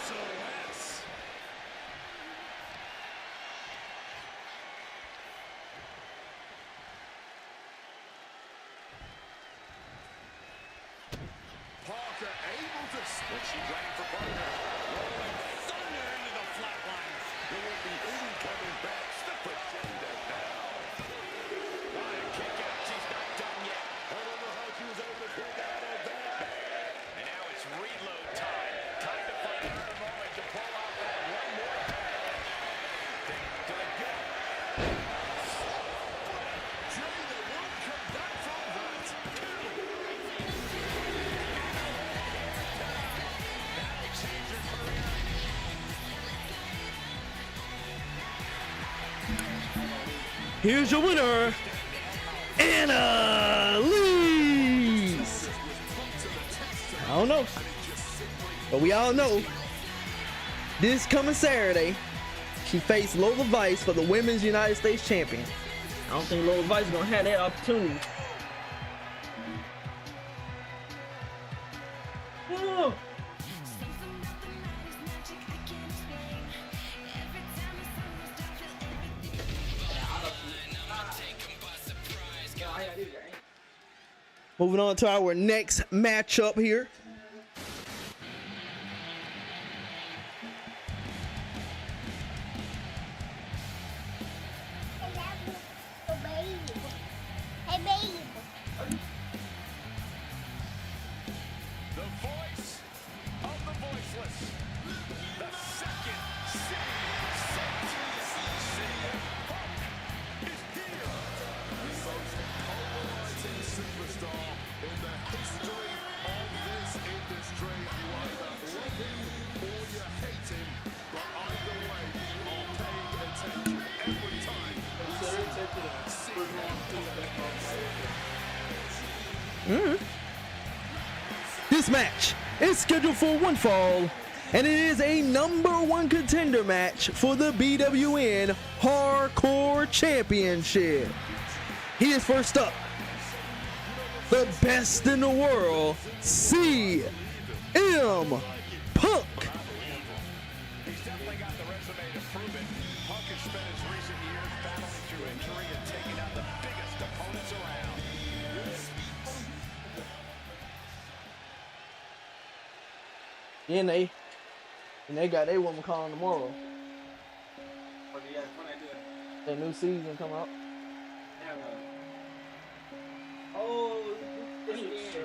SOS. Parker able to But she's running for Parker. Rolling thunder into the flat line. There will be Eden coming back. Step for Jada now. Kick out. She's not done yet. I don't know how she was able to pull that out that bad. And now it's reload time. Time to find another moment to pull off that one more. To the gut. Jada won't come back from that. That'll change her career. Here's your winner, Anna Lee. I don't know, but we all know This coming Saturday, she faced Lola Vice for the Women's United States Champion. I don't think Lola Vice is gonna have that opportunity. Oh. Moving on to our next matchup here. Hey, babe. The voice of the voiceless. The second city saint. CM Punk is here. The most polarizing superstar in the history of this industry. You either love him or you hate him, but either way, you are paying attention every time. This match is scheduled for one fall, and it is a #1 contender match for the BWN Hardcore Championship. He is first up, the best in the world, CM Punk. He's definitely got the resume to prove it. Punk has spent his recent years battling through injury and taking out the biggest opponents around. And they got their woman calling tomorrow. What do you guys want to do? That new season come out. Oh, this is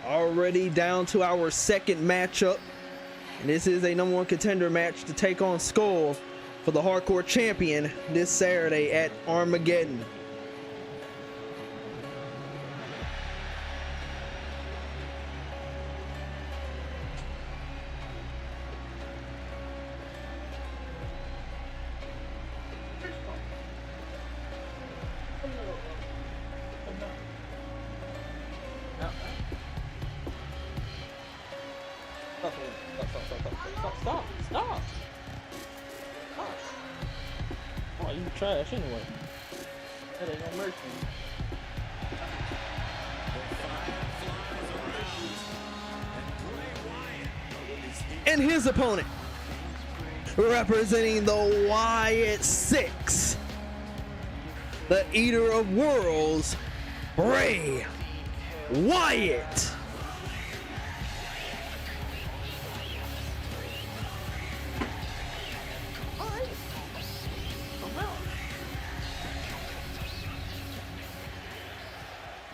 Already down to our second matchup. And this is a #1 contender match to take on Skull for the Hardcore Champion this Saturday at Armageddon. Stop. Oh, you trash anyway. That ain't no mercy. And his opponent, representing the Wyatt Six, the Eater of Worlds, Bray Wyatt.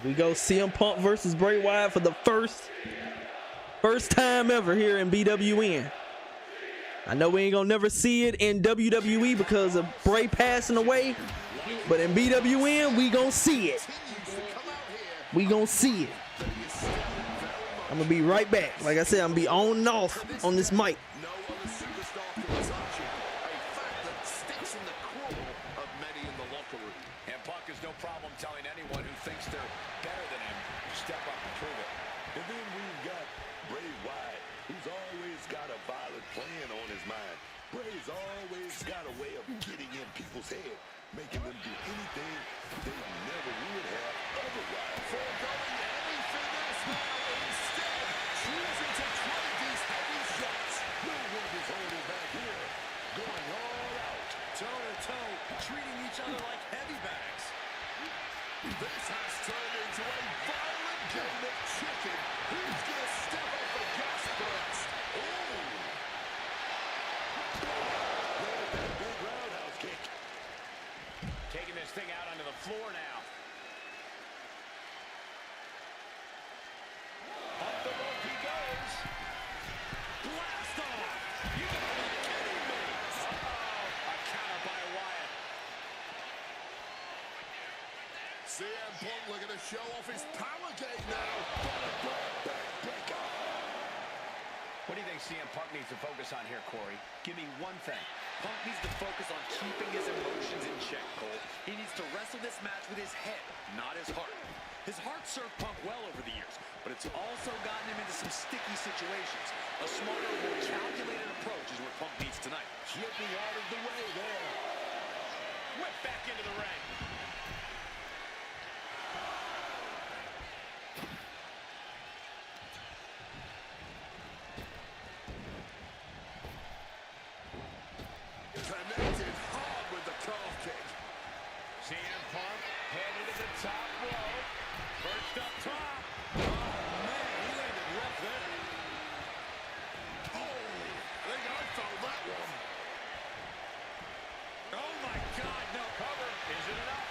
We go CM Punk versus Bray Wyatt for the first time ever here in BWN. I know we ain't gonna never see it in WWE because of Bray passing away, but in BWN we gonna see it. We gonna see it. I'm gonna be right back. Like I said, I'm gonna be on and off on this mic. No other superstar can touch him. A fact that sticks in the craw of many in the locker room. And Punk has no problem telling anyone who thinks they're better than him, step up and prove it. And then we've got Bray Wyatt, who's always got a violent plan on his mind. Bray's always got a way of getting in people's head, making them do anything they never would have otherwise. Foregoing anything else now, instead choosing to trade these heavy shots. No one is holding back here. Going all out. Toe-to-toe, treating each other like heavy bags. This has turned into a violent game of chicken. Who's gonna step up the gas burst? Ooh! Landed that big roundhouse kick. Taking this thing out onto the floor now. Up the rope he goes. Blast off. You gotta be kidding me. Oh, a counter by Wyatt. CM Punk looking to show off his power game now. But a backbreaker. What do you think CM Punk needs to focus on here, Corey? Give me one thing. Punk needs to focus on keeping his emotions in check, Cole. He needs to wrestle this match with his head, not his heart. His heart served Punk well over the years, but it's also gotten him into some sticky situations. A smarter, more calculated approach is what Punk needs tonight. Slipping out of the way there. Whip back into the ring. Connected hard with the calf kick. CM Punk headed to the top rope. First up top. Oh, man, he landed rough there. Oh, I think I felt that one. Oh, my God, no. Cover. Is it enough?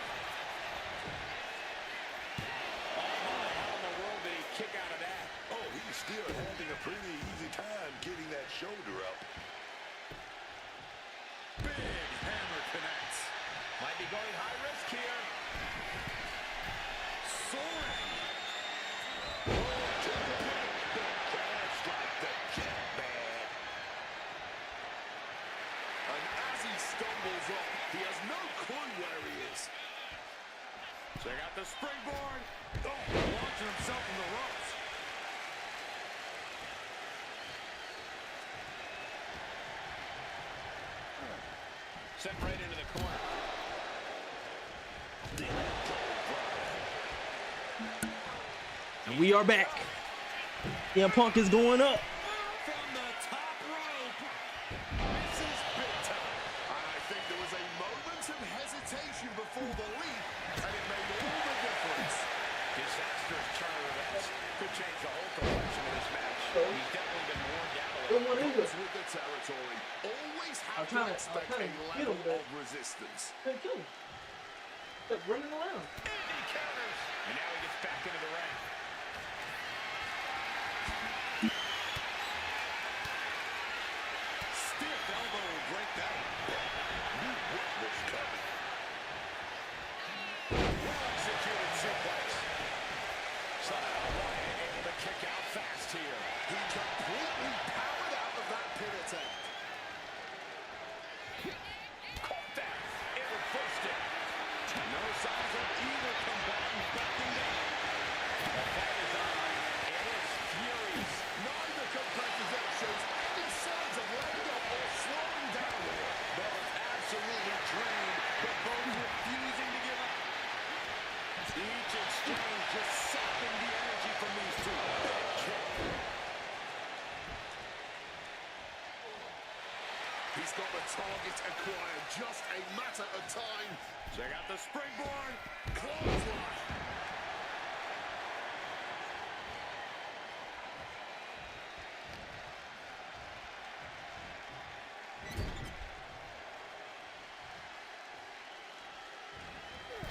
Oh, my. How in the world did he kick out of that? Oh, he's still having a pretty easy time getting that shoulder up. Big hammer connects. Might be going high risk here. Soaring. That's like the jet man. And as he stumbles up, he has no clue where he is. Check out the springboard. Oh, launching himself in the ropes. Sent right into the corner. And we are back. CM Punk is going up. From the top rope. This is big time. And I think there was a moment of hesitation before the leap, and it made all the difference. Disastrous turn of events. Could change the whole complexion of this match. He's definitely been worn down a little. Comes with the territory. Always have to expect a level of resistance. Couldn't kill him. Kept running around. And he counters. And now he gets back into the ring. Stiff elbow will break that. Knew what was coming. Well-executed suplex. Somehow Wyatt able to kick out fast here. He completely powered out of that pin attempt. Caught that. It reversed it. No signs of either combatant backing down. The fight is on. It is furious. Neither competitor shows any signs of letting up or slowing down here. Both absolutely drained, but both refusing to give up. Each exchange just sapping the energy from these two. Big kick. He's got the target acquired, just a matter of time. Check out the springboard. Clothesline.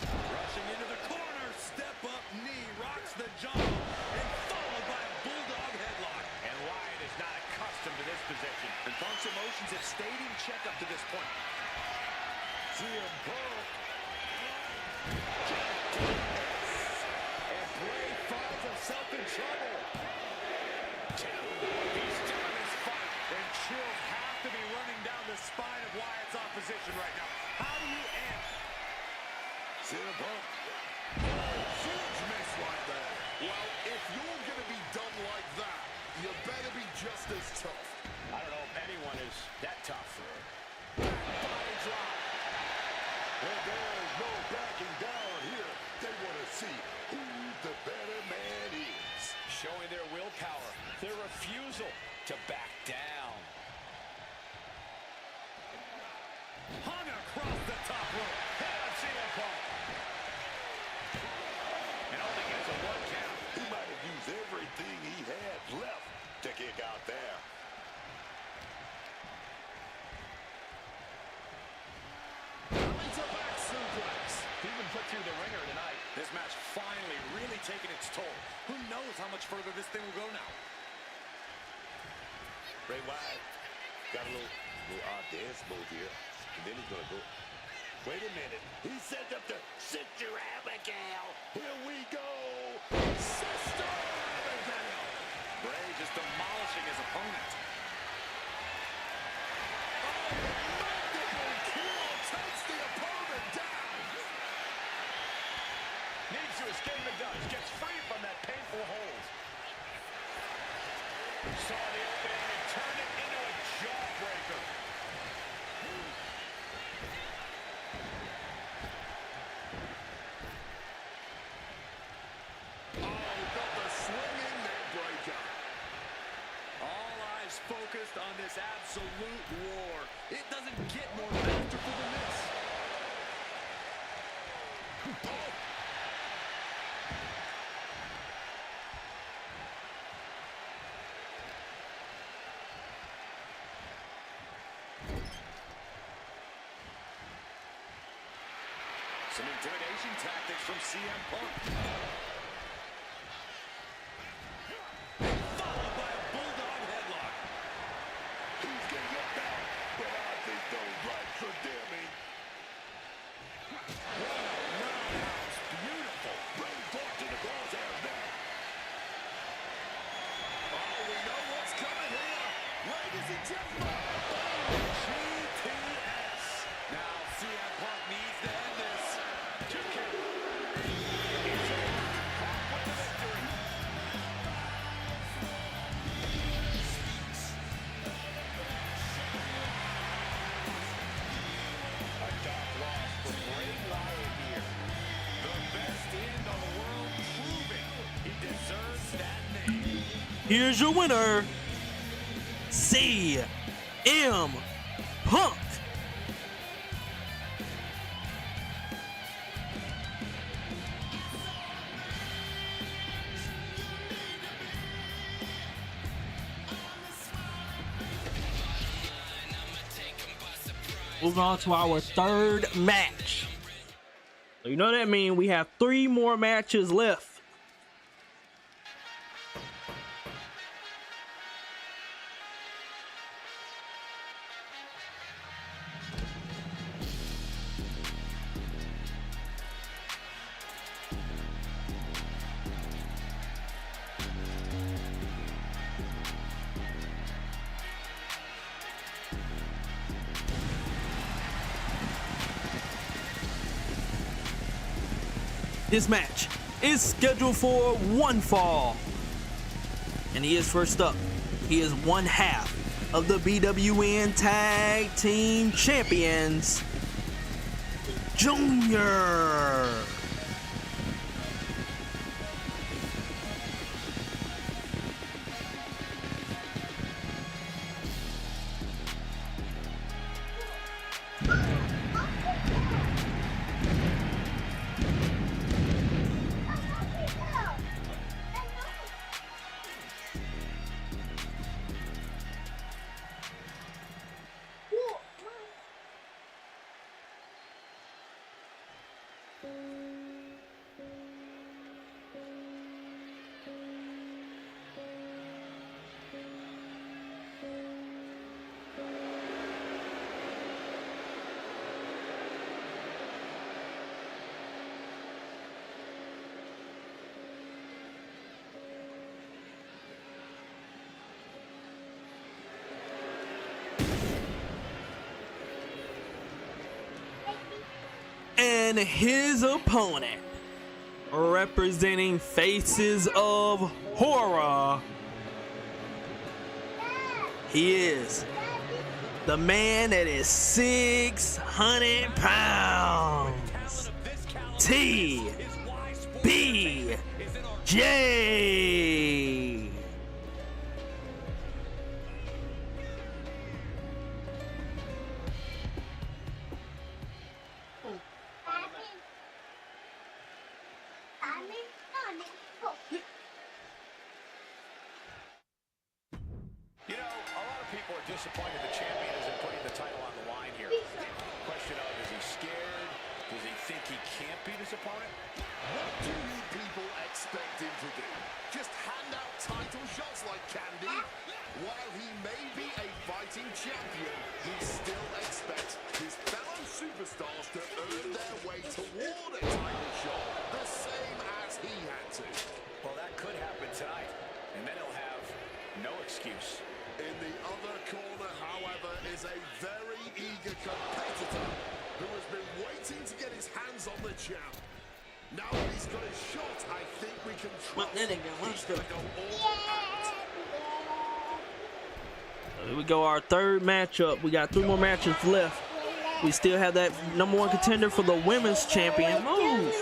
Rushing into the corner, step up knee, rocks the jaw, and followed by a bulldog headlock. And Wyatt is not accustomed to this position. And Punk's emotions have stayed in check up to this point. CM Punk. And Bray finds himself in trouble. He's still in this fight. And chills have to be running down the spine of Wyatt's opposition right now. How do you end? CM Punk. Oh, huge miss right there. Well, if you're going to be done like that, you better be just as tough. I don't know if anyone is that tough. Body drop. And there's no backing down here. They want to see who the better man is. Showing their willpower, their refusal to back down. Hung across the top rope. Head of CM Punk. And only gets a 1 count. He might have used everything he had left to kick out there. Coming to back suplex. Even put through the ringer tonight. This match finally really taking its toll. Who knows how much further this thing will go now? Bray Wyatt got a little odd dance move here. And then he's going to go. Wait a minute. He set up the Sister Abigail. Here we go. Sister Abigail. Bray just demolishing his opponent. focused on this absolute war. It doesn't get more masterful than this. Some intimidation tactics from CM Punk. Followed by a bulldog headlock. He's gonna get back, but I think those legs are dimming. Roundhouse, beautiful. Brainfucked in the crosshairs now. Oh, we know what's coming here. Ladies and gentlemen, GTS. Now CM Punk needs to end this. 2K. He's over. Punk with the victory. A tough loss for Bray Wyatt here. The best in the world, proving he deserves that name. Here's your winner, CM Punk. Moving on to our third match. So you know that means we have 3 more matches left. This match is scheduled for 1 fall. And he is first up. He is one half of the BWN Tag Team Champions, Junior. And his opponent, representing Faces of Horror, he is the man that is 600 pounds, TBJ. You know, a lot of people are disappointed the champion isn't putting the title on the line here. Question of, is he scared? Does he think he can't beat his opponent? what do you people expect him to do? Just hand out title shots like candy? While he may be a fighting champion, he still expects his fellow superstars to earn their way toward a title shot the same as he had to. Well, that could happen tonight, and then he'll have no excuse. In the other corner, however, is a very eager competitor who has been waiting to get his hands on the champ. Now that he's got his shot, I think we can trust he's going to go all out. Here we go, our third matchup. We got 3 more matches left. We still have that #1 contender for the women's champion. Move.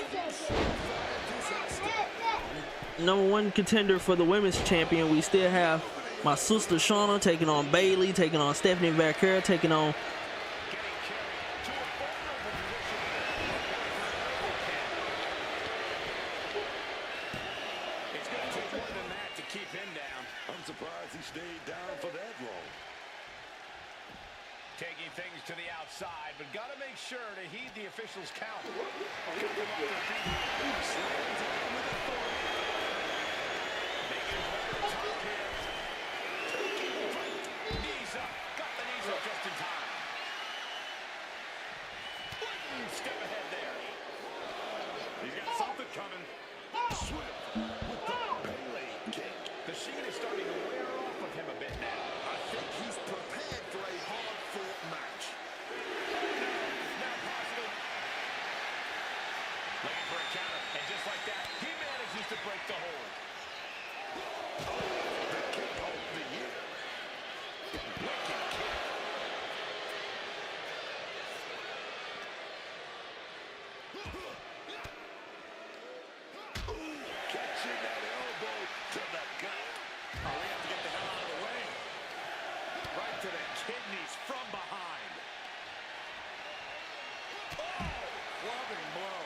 #1 contender for the women's champion. We still have My sister Shauna taking on Bailey, taking on Stephanie Vaquera, taking on It's going to take more than that to keep him down. I'm surprised he stayed down for that long. Taking things to the outside, but got to make sure to heed the officials' count. Knees up. Got the knees up just in time. Step ahead there. He's got something coming. Swift with the Bailey kick. The sheen is starting to wear off of him a bit now. I think he's prepared for a hard-fought match. Now possible. Looking for a counter, and just like that, he manages to break the hold. The kick of the year. Wicked kick. Catching that elbow to the gut. Oh, we have to get the hell out of the way. Right to the kidneys from behind. Oh, clubbing blow.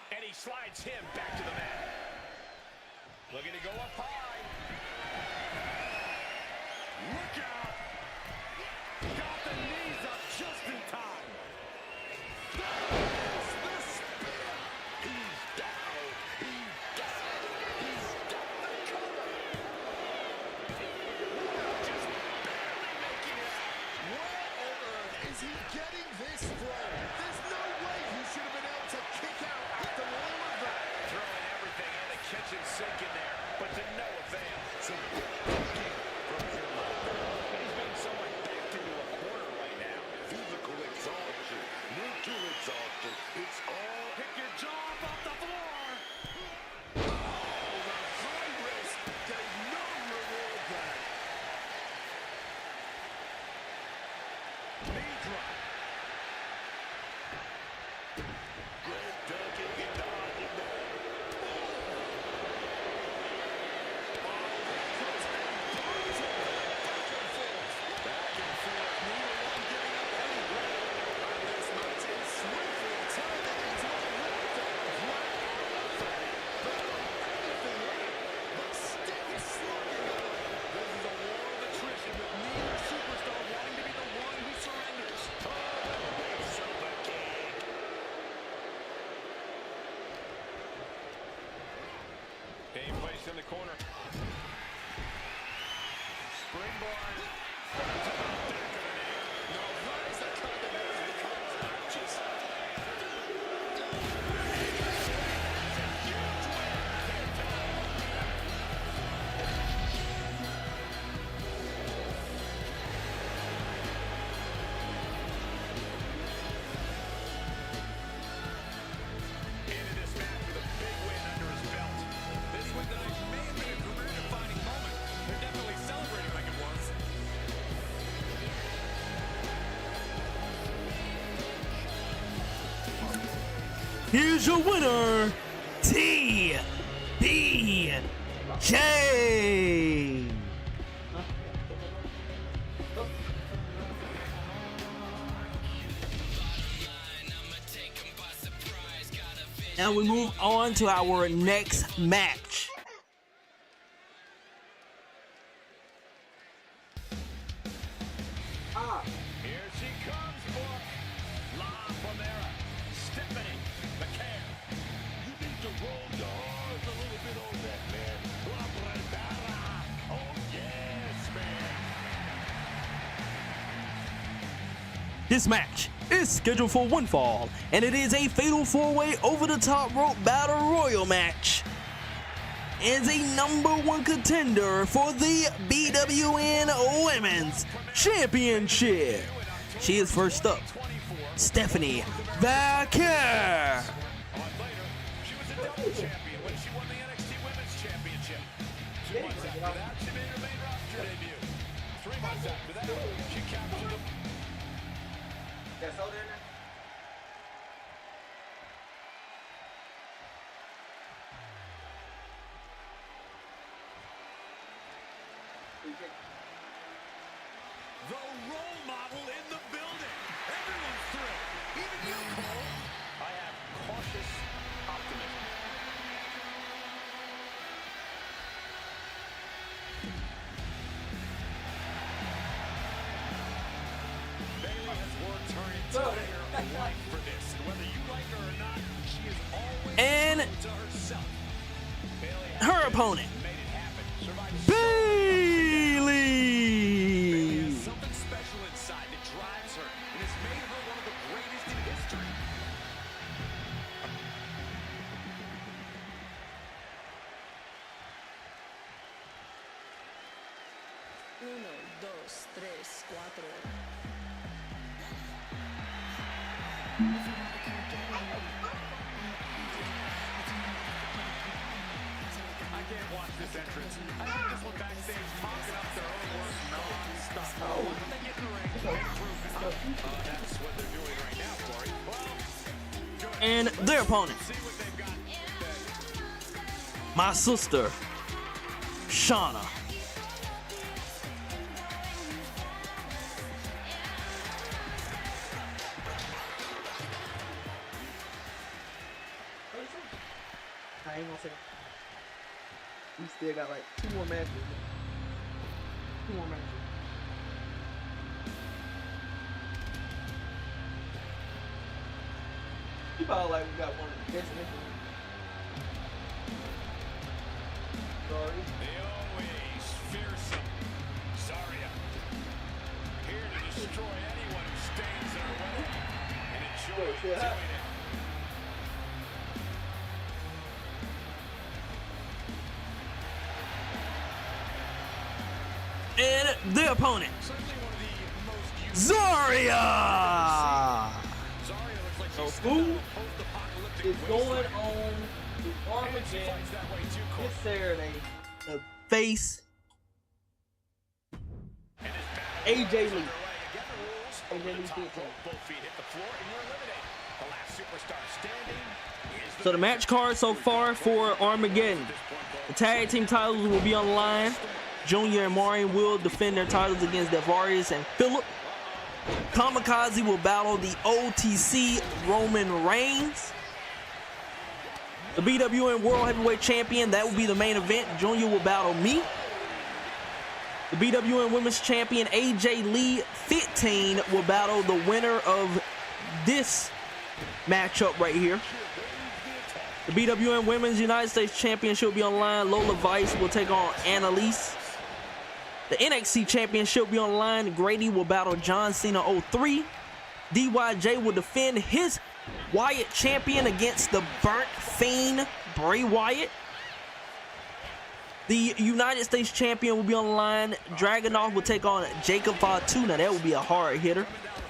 And he slides him back to the mat. Looking to go up high. Look out! Got the knees up just in time. There's the spear. He's down. He's down. He's got the cover. Just barely making it. Where on earth is he getting this from? There's no way he should have been able to kick out after all of that. Throwing everything in the kitchen sink in there, but to no avail. Some good thinking from him right there. And he's being somewhat backed into a corner right now. Physical exhaustion, mental exhaustion. It's all Pick your jaw up off the floor. the high risk gave no reward there. Knee drop. Greg Duggan get down in there. Back and forth, neither one giving up any ground. And this match is swiftly turning into a letdown right out of that. But anything left but still slugging on. This is a war of attrition with neither superstar wanting to be the one who surrenders. Oh, big super kick. Being placed in the corner. Springboard. Now that is the kind of match that becomes matches. Into this match with a big win under his belt. This win tonight may have been a career-defining moment. They're definitely celebrating like it was. Here's your winner, TBJ. Now we move on to our next match. Here she comes, Book. La Primera. Stephanie McCare. You need to roll your R's a little bit on that, man. La Primera. Oh, yes, man. This match is scheduled for one fall, and it is a fatal four-way over-the-top rope battle royal match. Is a #1 contender for the BWN Women's Championship. She is first up, Stephanie Vaquera. On later, she was a double champion when she won the NXT Women's Championship. 2 months after that, she made her main roster debut. 3 contact with that. She captured him. Got soda in there? The role model in the building. Everyone's thrilled. Even you, Cole. I have cautious optimism. Bayley has worked her entire life for this. And whether you like her or not, she is always And true to herself. Bayley has her opponent, made it happen. Survived Bayley. There's something special inside that drives her and has made her one of the greatest in history. Uno, dos, tres, cuatro. I can't watch this entrance. I think this one backstage talking up their own work non-stop. When they get in the ring, they prove it. That's what they're doing right now, Corey. Well, good. And their opponent, See what they've got. my sister, Shauna. I ain't gonna say. We still got like 2 more matches. 2 more matches. You probably like we got one of the best matches. Sorry. The always fearsome Zarya. Here to destroy anyone who stands in her way. And enjoy doing it. And their opponent, Certainly one of the most unique. Zarya. Zarya looks like So she's who stepped out of a post-apocalyptic is going wasteland. on the And she Armageddon fights that way too, Corey. this Saturday? The face, And his battle AJ is Lee. underway. Again, the rules. AJ Over Lee the top 15. rope, both feet hit the floor, and you're eliminated. The last superstar standing is So the match card so far for Armageddon. The tag team titles will be on the line. Junior and Marion will defend their titles against Devarius and Phillip. Kamikaze will battle the OTC Roman Reigns. The BWN World Heavyweight Champion, that will be the main event. Junior will battle me. The BWN Women's Champion AJ Lee 15 will battle the winner of this matchup right here. The BWN Women's United States Championship will be on the line. Lola Vice will take on Annalise. The NXT Championship will be on the line. Grady will battle John Cena 03. DYJ will defend his Wyatt champion against the Burnt Fiend Bray Wyatt. The United States Champion will be on the line. Dragunov will take on Jacob Fatu. Now that will be a hard hitter.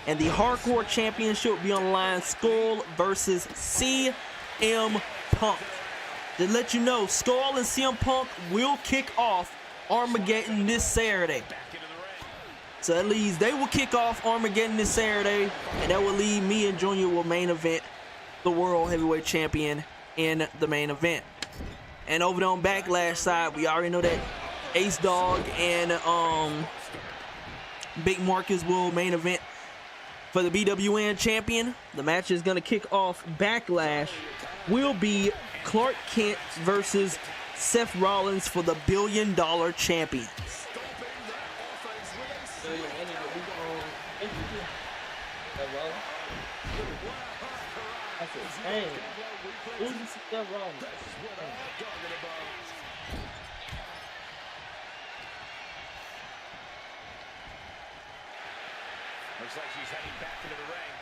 And the Hardcore Championship will be on the line. Skull versus CM Punk. To let you know, Skull and CM Punk will kick off Armageddon this Saturday. So that leads, they will kick off Armageddon this Saturday, and that will lead me and Junior will main event the World Heavyweight Champion in the main event. And over there on Backlash side, we already know that Ace Dog and Big Marcus will main event for the BWN champion. The match is going to kick off. Backlash will be Clark Kent versus Seth Rollins for the $1 Billion Champions. I said, dang. Who's Seth Rollins? Looks like she's heading back into the ring.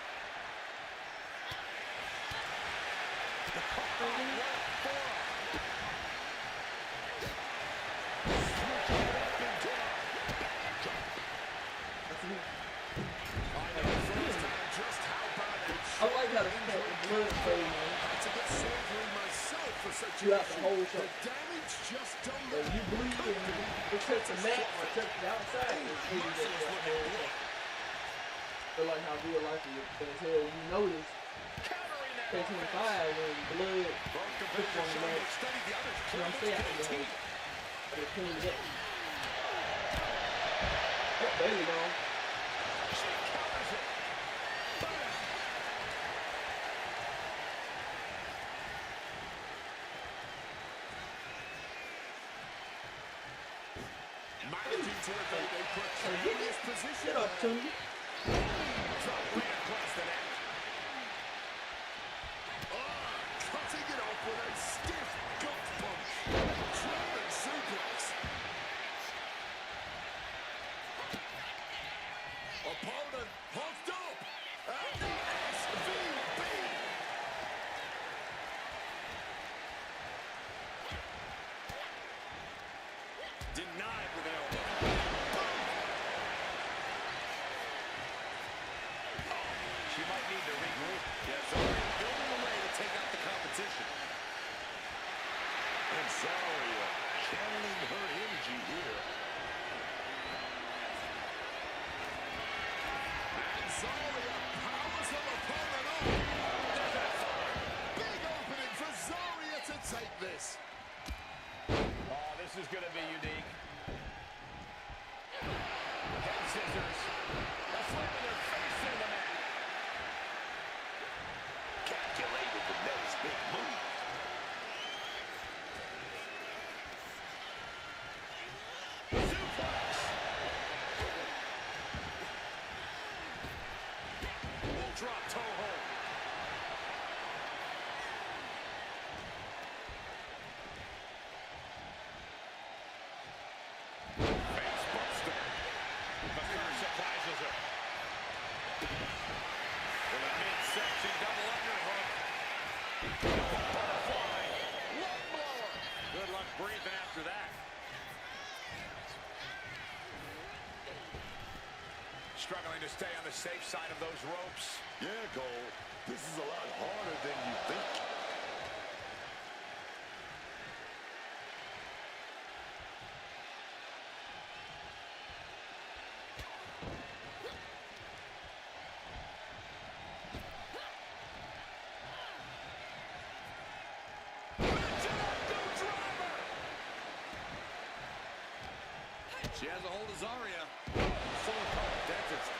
I like how the blood fade, man. It's a bit savory myself for throughout the situation. whole show. The damage just done If there. you bleed and you touch the mat or touch the outside, it's bleeding that whole show. Feel like how real life is. Because hell, you notice Countering that K25 offense. when blood Both puts competitors on the showing mat. they studied the other's You know what I'm saying? After the team. whole, they cleaned it up. Oh, Bailey gone. She counters it. Managing to evade a precarious position. Get up, Tony. Drop right across the net. Cutting it off with a stiff gut punch. German suplex. Opponent puffed up. And the SVB. Denied with an elbow. She might need to regroup. Yeah, Zarya building a way to take out the competition. And Zarya channeling her energy here. And Zarya powers her opponent up. Big opening for Zarya to take this. Oh, this is going to be unique. Head scissors. That's slamming their face in the mat. Calculated the next big move. Suplex. Full drop toe hold. Face buster. McCurry surprises her. With a midsection double underhook. Butterfly. Lung blower. Good luck breathing after that. Struggling to stay on the safe side of those ropes. Yeah, Cole. This is a lot harder than you think. She has a hold of Zarya. Silicone dentist.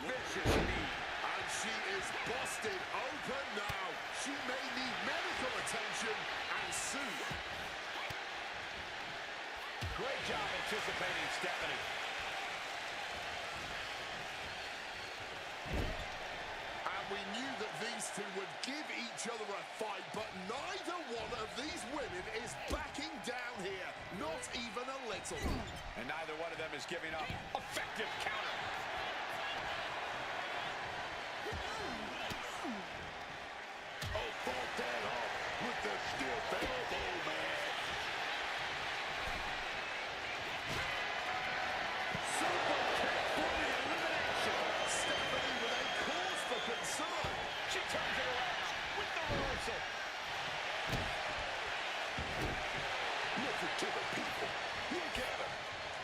Vicious knee. And she is busted open now. She may need medical attention and soon. Great job anticipating Stephanie. And we knew that these two would give each other a fight, but neither one of these women is backing down here. Not even a little. And neither one of them is giving up. Effective counter. Oh, fought that off with the stiff elbow, man. Super kick for the elimination. Stephanie with a cause for concern. She turns it around with the reversal. Listen to the people. Look at them.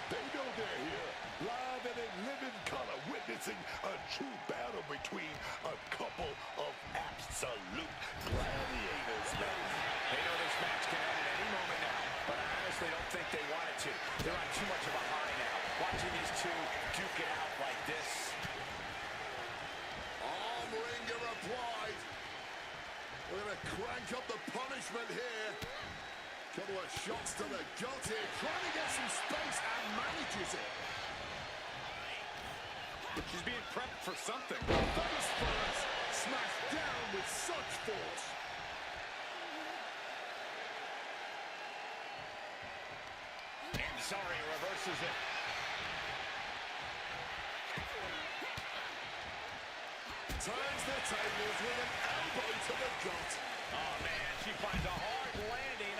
They know they're here, live and in living color, witnessing a true battle between a couple of absolute gladiators, man. They know this match can end at any moment now, but I honestly don't think they want it to. They're on too much of a high now. Watching these two duke it out like this. Arm wringer applied. We're going to crank up the punishment here. Couple of shots to the gut here, trying to get some space and manages it. She's being prepped for something. Face first, smashed down with such force. And Zarya reverses it. Turns the tables with an elbow to the gut. Oh, man, she finds a hard landing.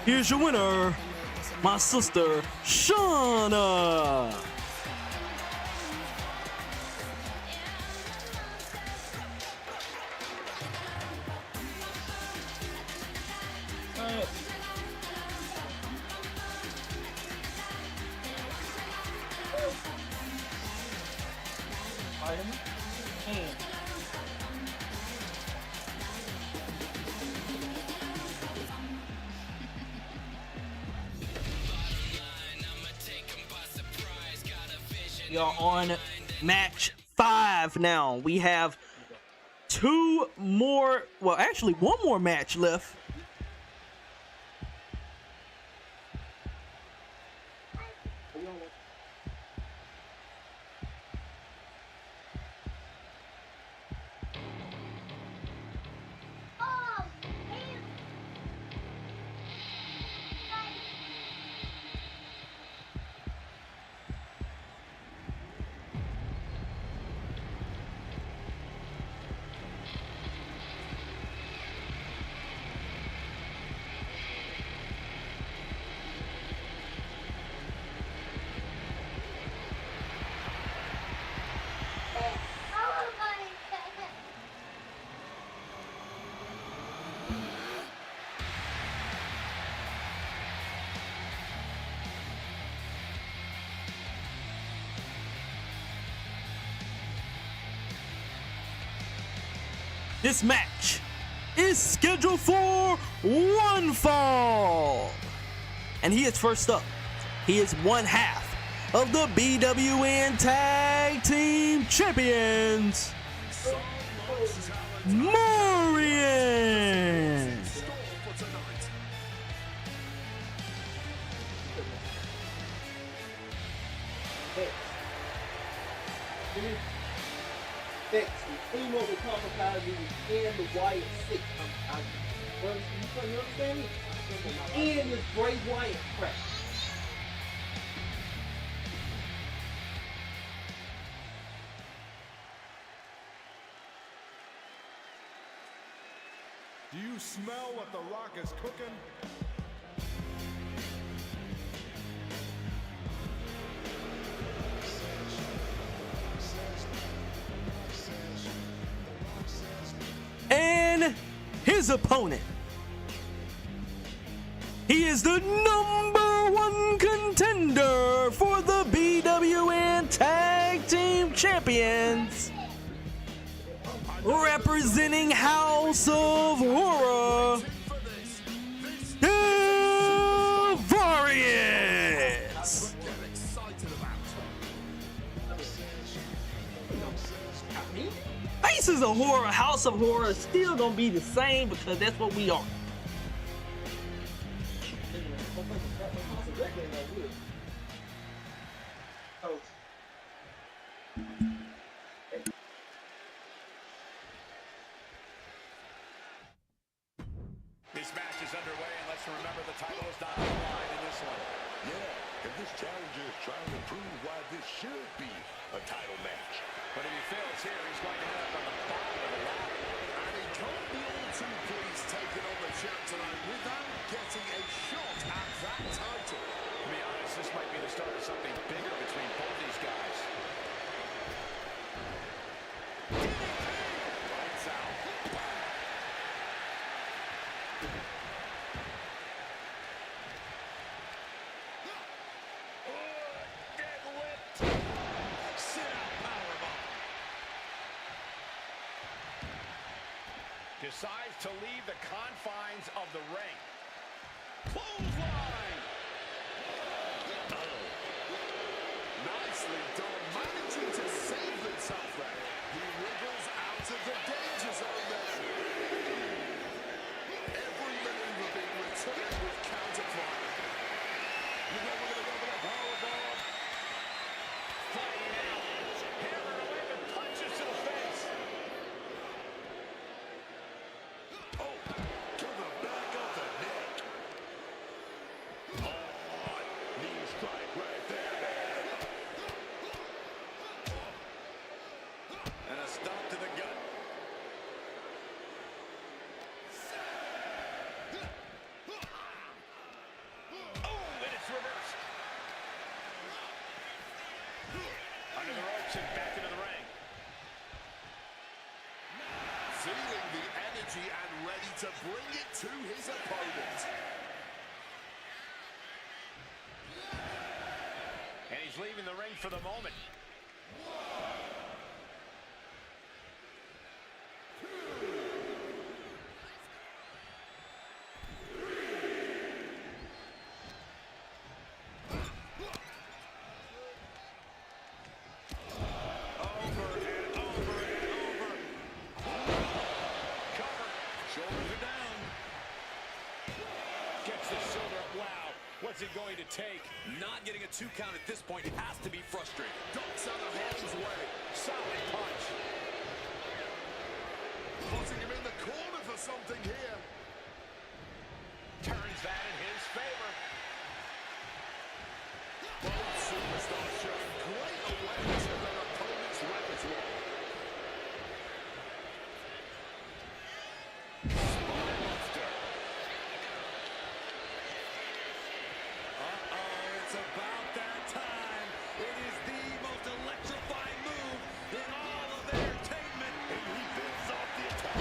Here's your winner, my sister, Shauna. We are on match 5 now. We have 2 more, well, actually 1 more match left. This match is scheduled for 1 fall. And he is first up. He is one half of the BWN Tag Team Champions, Marion. Next, the team over compromising and the Wyatt 6. You understand me? And this Bray Wyatt crap. Do you smell what The Rock is cooking? And his opponent, he is the #1 contender for the BWN Tag Team Champions, representing House of Horror, Various. Faces of Horror, House of Horror is still gonna be the same because that's what we are. This match is underway, and let's remember the title is not on the line in this one. Yeah, and this challenger is trying to prove why this should be a title match. But if he fails here, he's going to end up on the bottom of the ladder. And he can't be all too pleased taking on the champ tonight without getting a shot at that title. To be honest, this might be the start of something bigger between both these guys. Lights out. Decides to leave the confines of the ring. Clothesline! Nicely done, managing to save himself there. He wriggles out of the danger zone there. Every maneuver being returned with counter-fire. You know we're going to go for the powerbomb. Fighting now. Hammering away with punches to the face. Oh, to the back of the neck. Oh, knee strike right there. And a stop to the gut. Feeling the energy and ready to bring it to his opponent. And he's leaving the ring for the moment. What's it going to take? Not getting a 2 count at this point has to be frustrating. Ducks out of harm's way. Solid punch. Putting him in the corner for something here. Turns that in his favor. Both superstars showing great awareness of their opponent's repertoire. About that time. It is the most electrifying move in all of entertainment. And he builds off the attack.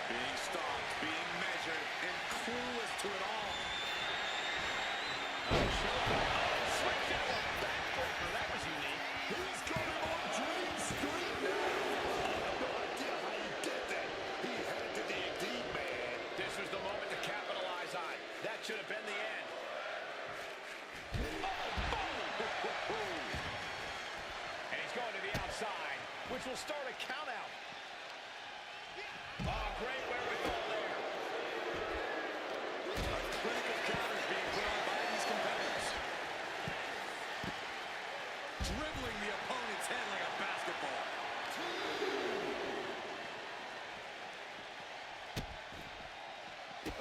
Being stopped, being measured, and clueless to it all. Switch out a backbreaker. That was unique. He's got him on Dream Street now. I have no idea how he did that. He had to dig deep, man. This was the moment to capitalize on. That should have been the end. And he's going to the outside, which will start a count out. Oh, great wherewithal there. Critical counters being put on by these competitors. Dribbling the opponent's head like a basketball.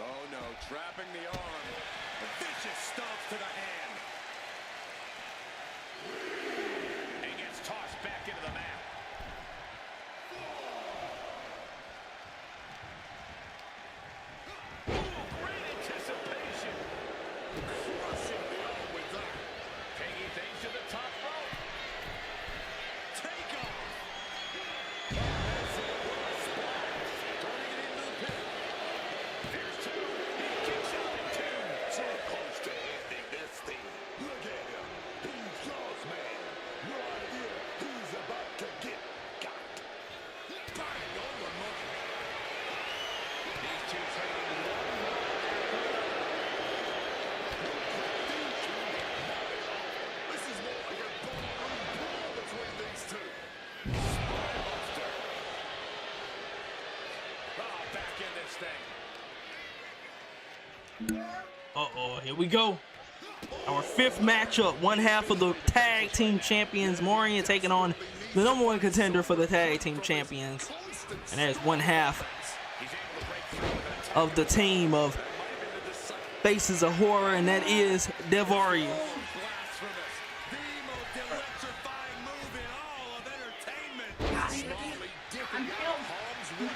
Oh no, trapping the arm. A vicious stomp to the hand. And gets tossed back into the mat. Ooh, great anticipation. Crushing the arm with that. Taking things to the top rope. Take off. That's it. What a splash. Turning it into the pin. Here's two. He kicks out at two. So close to ending this thing. Look at him. He's yours, man. No idea he's about to get got. Bang on the money. These two trading one This is more like a ballroom brawl between these two. Oh, back in this thing. Uh-oh, here we go. Our fifth matchup, one half of the tag team champions, Morian taking on the #1 contender for the tag team champions. And there's one half of the team of Faces of Horror, and that is Devaria. Blasphemous. The most electrifying move in all of entertainment. Dipping out harm's way.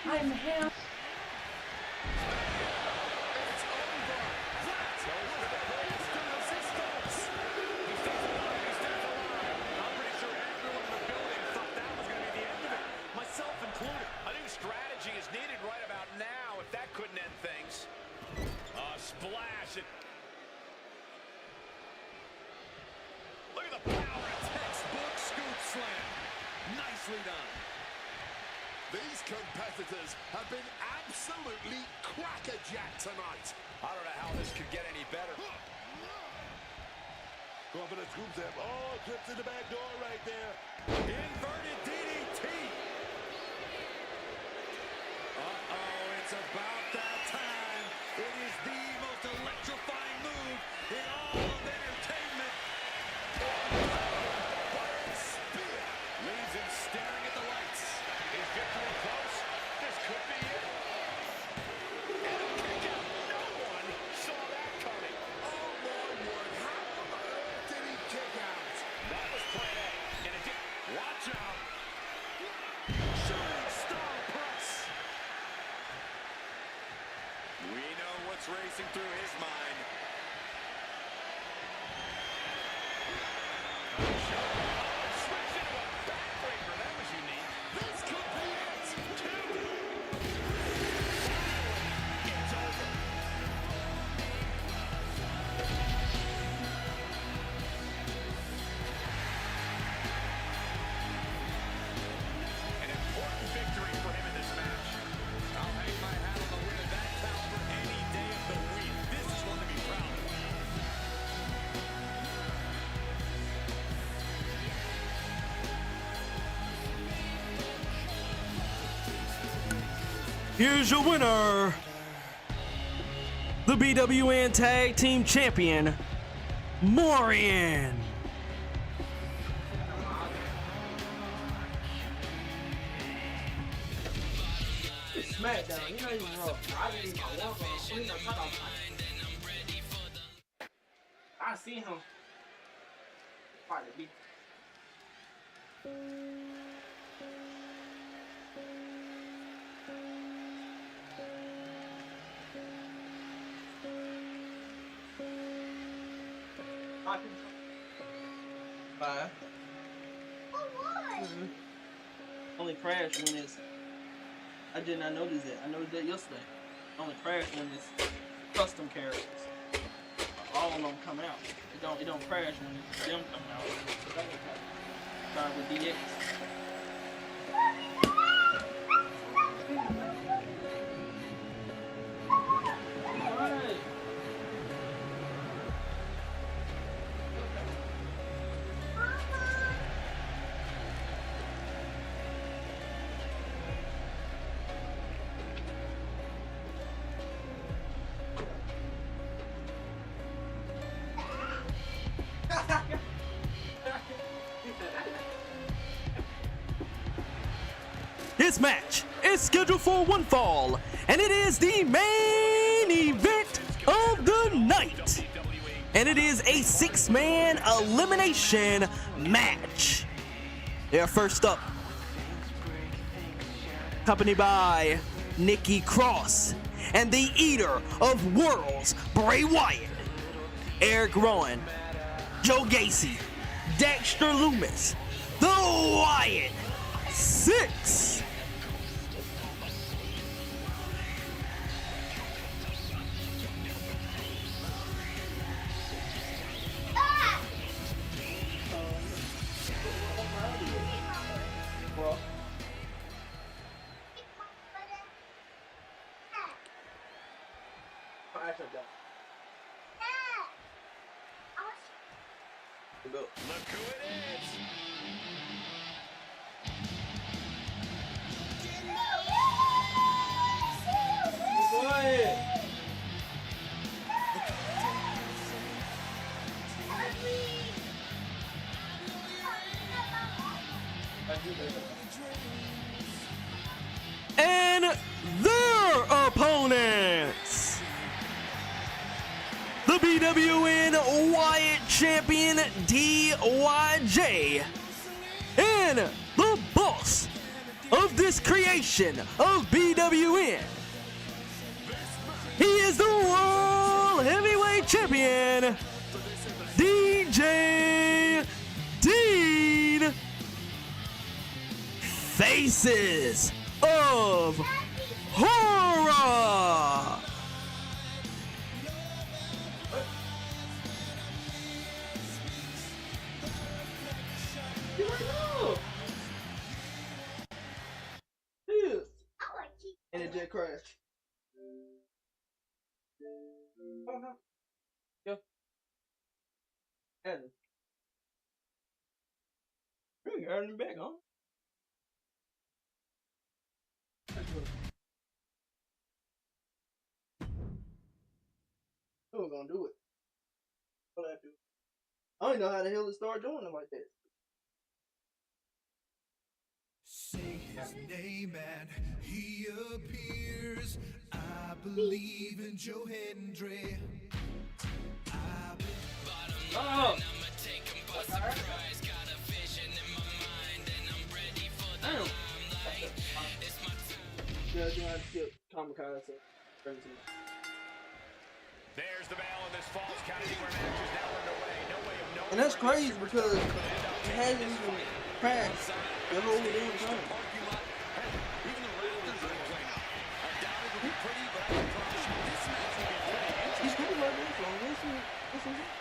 I'm him. It's over. That's over the greatest of resistance. He stays alive. He stays alive. I'm pretty sure everyone in the building thought that was going to be the end of it. Myself included. I think strategy is needed right about now if that couldn't end things. Splash. Look at the power. Textbook scoop slam. Nicely done. These competitors have been absolutely crackerjack tonight. I don't know how this could get any better. Going for the scoop slam. Oh, trips in the back door right there. Inverted DDT. Uh-oh, it's about that time. It is the most electrifying move in all of entertainment. Spear. Leaves him staring at the lights. Is victory close? This could be it. And a kick out. No one saw that coming. Oh, my word. How on earth did he kick out? That was plan A. And it did. Watch out. Shooting star press. We know what's racing through his mind. Switched into a backbreaker. That was unique. This Here's your winner, the BWN Tag Team Champion, Morgan. SmackDown, you know even rough. I didn't even walk on. I see him. Fight the beat. Bye. Only crash when it's. I did not notice that. I noticed that yesterday. Only crash when it's custom characters. All of them come out. It don't crash when them come out. Start with DX. Alright. This match is scheduled for one fall, and it is the main event of the night. And it is a 6-man elimination match. They are first up, accompanied by Nikki Cross and the Eater of Worlds, Bray Wyatt, Eric Rowan, Joe Gacy, Dexter Loomis, the Wyatt Six. Look who it is. Go ahead. And their opponents, the BWN Wyatt Champion DYJ, and the boss of this creation of BWN. He is the World Heavyweight Champion, DJ Dean. Faces of Horror. And it did crash. Yeah. And You got him back, huh? who was gonna do it? What I do? I don't even know how the hell to start doing it like that. Say his name and he appears. I believe in Joe Hendry. Oh! Damn! Yeah, you have to skip Kamikaze. Bring it to me. There's the bell, and this falls count anywhere match is now underway. No way of knowing. And that's crazy because it hasn't even crashed the whole damn time. Even the Raptors are in play now. I doubt it'll be pretty, but I promise you this match will be pretty interesting. He's pretty like this one. Listen.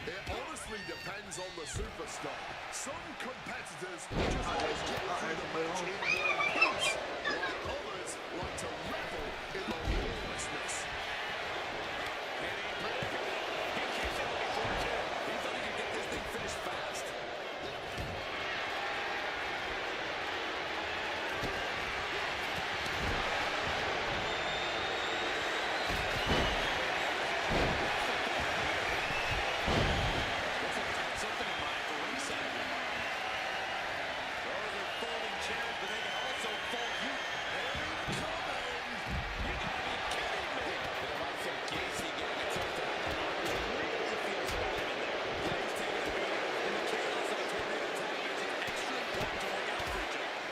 It honestly depends on the superstar. Some competitors just like to get through the match in one piece, while others like to revel in the lawlessness. He keeps it before two. He thought he could get this thing finished fast. Something in mind for ringside. Those are folding chairs, but they can also fold you. You gotta be kidding me. The likes of Gacy getting a tough time. It really feels alive in there. Yeah, he's taking a beating. In the chaos of a tornado tag match, it's extra important to look out for each other.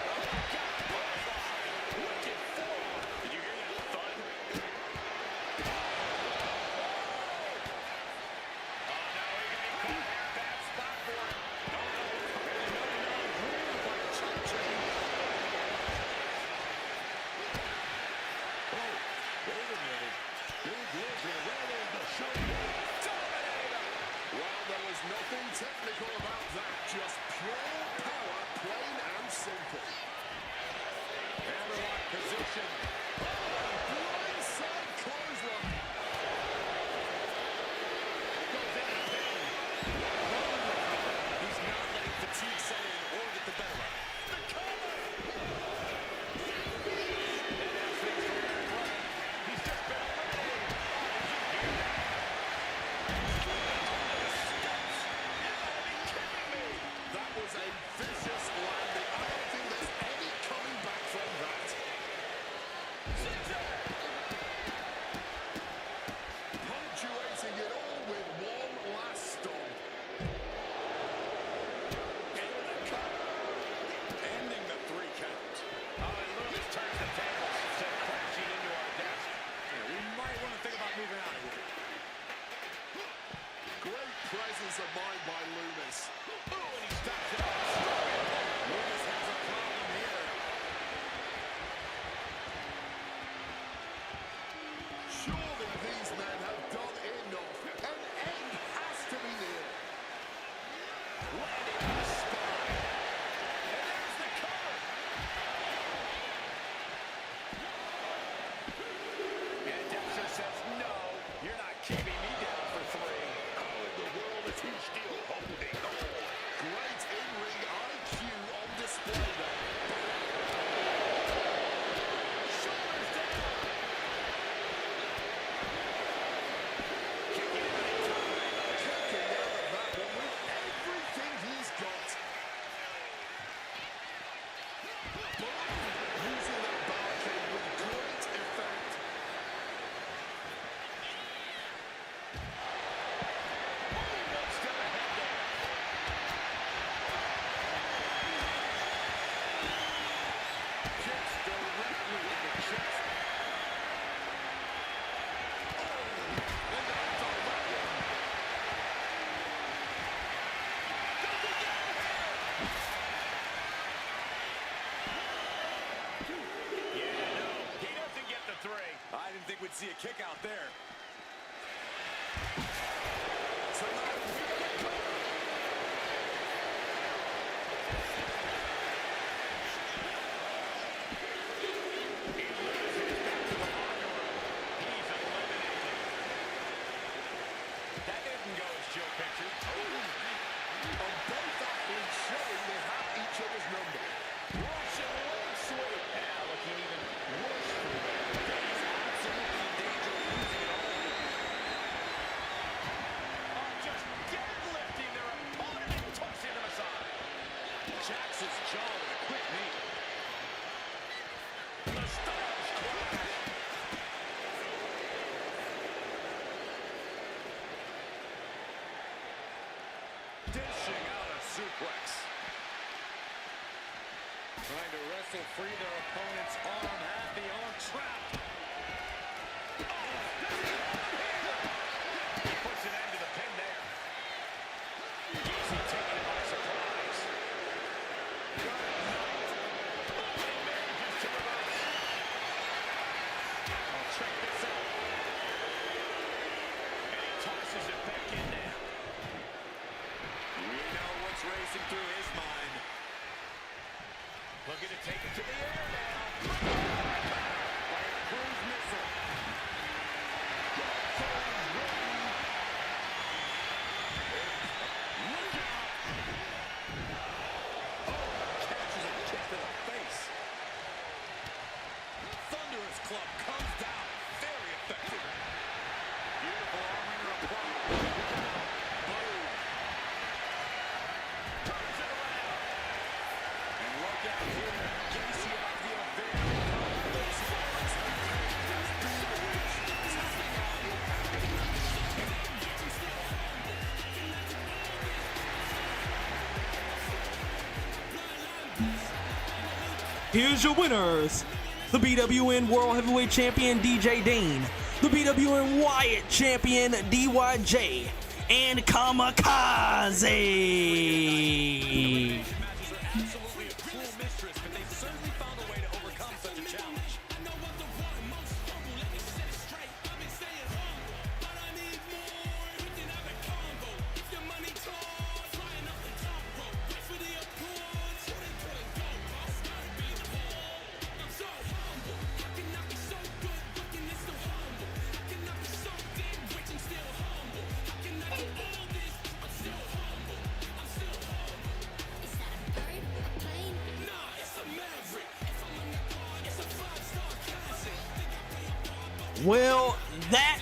Oh, my God. Wicked forearm. Did you hear that thud? Well, there was nothing technical about that, just pure power, plain and simple. Hammerlock position. Blindside clothesline. Goes in and bang. He's not letting fatigue set in or get the better of him. The cover. And now things go Eric Rowan. He's just been eliminated. Did you hear that? On the steps. You gotta be kidding me. That was a vicious landing. I don't think there's any coming back from that. Zigzag. Punctuating it all with one last stomp. Into the cover. Ending the 3 count. Oh, and Loomis turns the tables instead of crashing into our desk. Yeah, we might want to think about moving out of here. Great presence of mind by Loomis. Oh, and he stops it on a strong elbow. Loomis has a problem here. Surely these men have done enough. An end has to be near. Landing on the spine. And there's the cover. And Dexter says, no, you're not keeping me down for 3. How in the world is he still holding on? Great in-ring IQ on display there. Shoulders down. Kicking out in time. Kicking out of that one with everything he's got. Using that barricade with great effect. One step ahead there. Kicks directly in the chest. Oh, and that's all right. Does he get it? Yeah, no, he doesn't get the 3. I didn't think we'd see a kick out there. Tonight we got a cover. He loses back to the locker room. He's eliminated. That didn't go as Joe pictured. And both athletes showing they have each other's number. Russian leg sweep. Yeah, looking even worse for him. He's absolutely in danger of losing it all here. Oh, just deadlifting their opponent and tossing him aside. Jackson's jaw with a quick knee. The Styles Clash. Dishing out a suplex. Trying to wrestle free their opponent's arm. Had the arm trapped. Oh, does he have him here? He puts an end to the pin there. Easy taking it by surprise. Good Looking to take it to the air now. Like a cruise missile. Look out. Oh, catches a kick to the face. Thunderous club comes down. Very effective. Beautiful arming applied. Boom. Turns it around. And look out here. Casey about to get a very complex violence. Here's your winners. The BWN World Heavyweight Champion DJ Dean, the BWN Wyatt Champion DYJ, and Kamikaze. Matches are absolutely a cruel mistress, but they've certainly found a way to overcome such a challenge. Well, that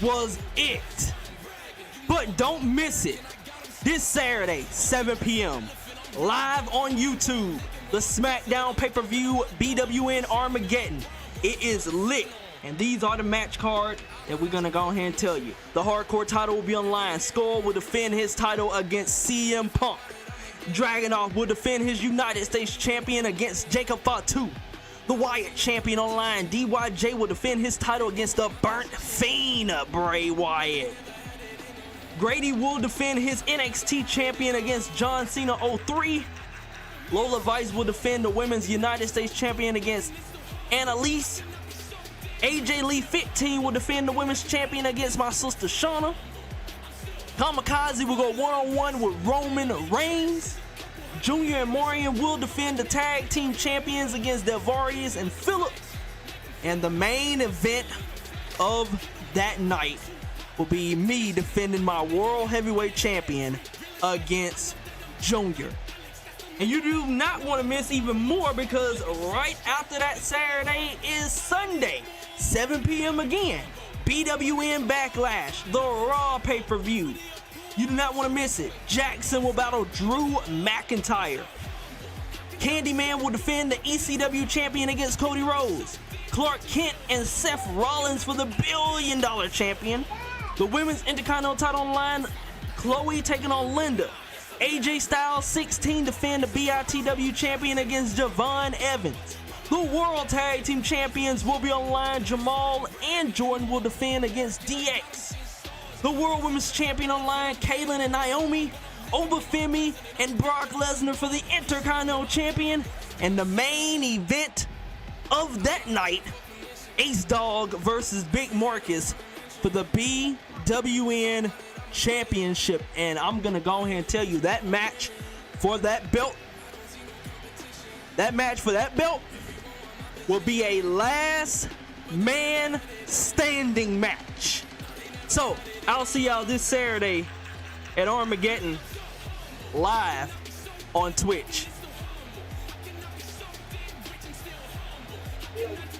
was it. But don't miss it. This Saturday, 7 p.m., live on YouTube, the SmackDown pay-per-view BWN Armageddon. It is lit. And these are the match cards that we're going to go ahead and tell you. The hardcore title will be on line. Skull will defend his title against CM Punk. Dragunov will defend his United States champion against Jacob Fatu. The Wyatt champion online, DYJ, will defend his title against the Burnt Fiend, Bray Wyatt. Grady will defend his NXT champion against John Cena 03. Lola Vice will defend the Women's United States champion against Annalise. AJ Lee 15 will defend the Women's champion against my sister Shauna. Kamikaze will go one-on-one with Roman Reigns. Junior and Marion will defend the tag team champions against Delvarius and Phillip. And the main event of that night will be me defending my World Heavyweight Champion against Junior. And you do not want to miss even more, because right after that Saturday is Sunday, 7 p.m. again. BWN Backlash, the Raw pay-per-view. You do not want to miss it. Jackson will battle Drew McIntyre. Candyman will defend the ECW champion against Cody Rhodes. Clark Kent and Seth Rollins for the $1 billion champion. The Women's Intercontinental title on line, Chloe taking on Linda. AJ Styles 16 defend the BITW champion against Javon Evans. The World Tag Team Champions will be on line. Jamal and Jordan will defend against DX. The World Women's Champion on line, Kaylin and Naomi. Obafemi and Brock Lesnar for the Intercontinental Champion. And the main event of that night, Ace Dog versus Big Marcus for the BWN Championship. And I'm going to go ahead and tell you, that match for that belt will be a last man standing match. So I'll see y'all this Saturday at Armageddon live on Twitch. Yeah.